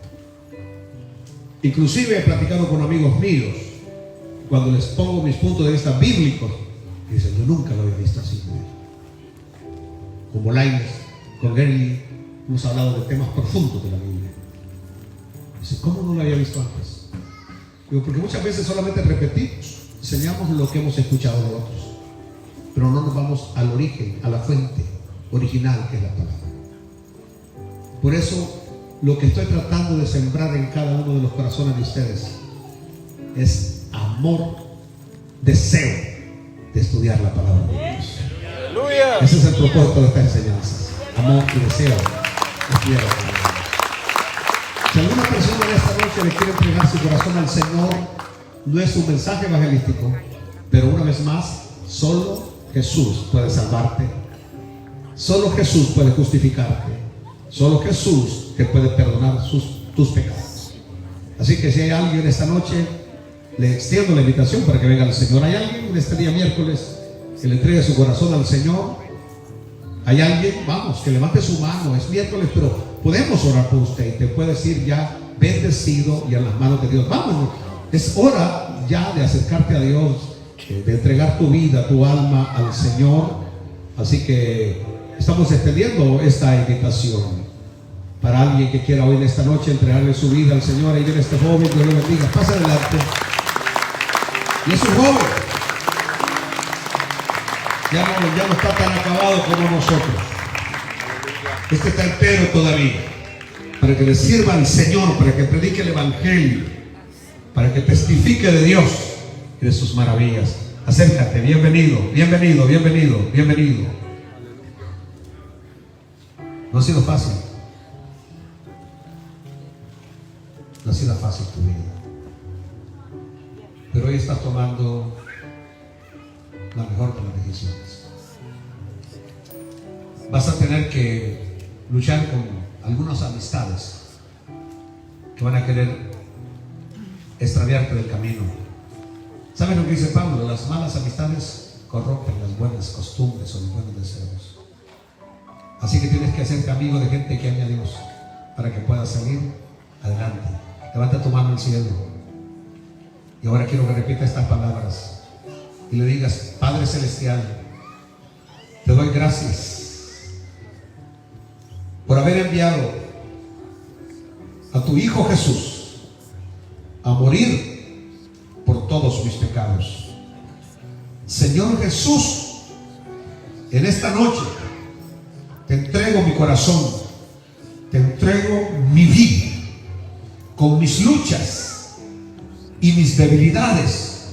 Inclusive he platicado con amigos míos, cuando les pongo mis puntos de vista bíblicos, y dicen, yo nunca lo había visto así. Como Lainez, con Gerli, hemos hablado de temas profundos de la Biblia. Dice, ¿cómo no lo había visto antes? Digo, porque muchas veces solamente repetimos, enseñamos lo que hemos escuchado de otros, pero no nos vamos al origen, a la fuente original que es la palabra. Por eso, lo que estoy tratando de sembrar en cada uno de los corazones de ustedes es amor, deseo de estudiar la palabra de Dios. Aleluya. Ese es el propósito de estas enseñanzas. Amor y deseo de estudiar la palabra. Si alguna persona de esta noche noche le quiere entregar su corazón al Señor, no es un mensaje evangelístico, pero una vez más, solo Jesús puede salvarte, solo Jesús puede justificarte, solo Jesús te puede perdonar tus pecados. Así que si hay alguien esta noche, le extiendo la invitación para que venga al Señor. ¿Hay alguien este día miércoles que le entregue su corazón al Señor? ¿Hay alguien? Vamos, que levante su mano. Es miércoles, pero podemos orar por usted y te puedes ir ya bendecido y en las manos de Dios. Vamos, es hora ya de acercarte a Dios, de entregar tu vida, tu alma al Señor. Así que estamos extendiendo esta invitación para alguien que quiera hoy en esta noche entregarle su vida al Señor. Ahí viene este joven, Dios le bendiga. Pasa adelante. Y es un joven. Ya no está tan acabado como nosotros. Este está entero todavía. Para que le sirva al Señor, para que predique el Evangelio, para que testifique de Dios y de sus maravillas. Acércate, bienvenido, bienvenido, bienvenido, bienvenido. No ha sido fácil. No ha sido fácil tu vida. Pero hoy estás tomando la mejor de las decisiones. Vas a tener que luchar con algunas amistades que van a querer extraviarte del camino. ¿Saben lo que dice Pablo? Las malas amistades corrompen las buenas costumbres o los buenos deseos. Así que tienes que hacerte amigo de gente que ame a Dios para que puedas salir adelante. Levanta tu mano al cielo. Y ahora quiero que repita estas palabras y le digas: Padre Celestial, te doy gracias por haber enviado a tu Hijo Jesús a morir por todos mis pecados. Señor Jesús, en esta noche te entrego mi corazón, te entrego mi vida, con mis luchas y mis debilidades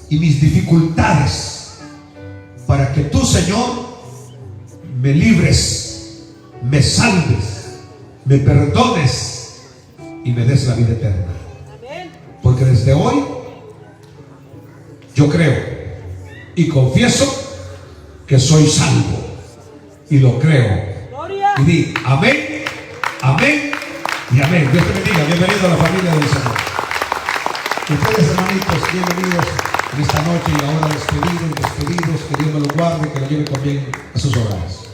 y mis dificultades, para que tú, Señor, me libres, me salves, me perdones y me des la vida eterna. Porque desde hoy yo creo y confieso que soy salvo, y lo creo. Y di amén, amén y amén. Dios te bendiga. Bienvenido a la familia del Señor. Ustedes, hermanitos, bienvenidos en esta noche y ahora despedidos, que Dios me los guarde, que lo lleve también a sus hogares.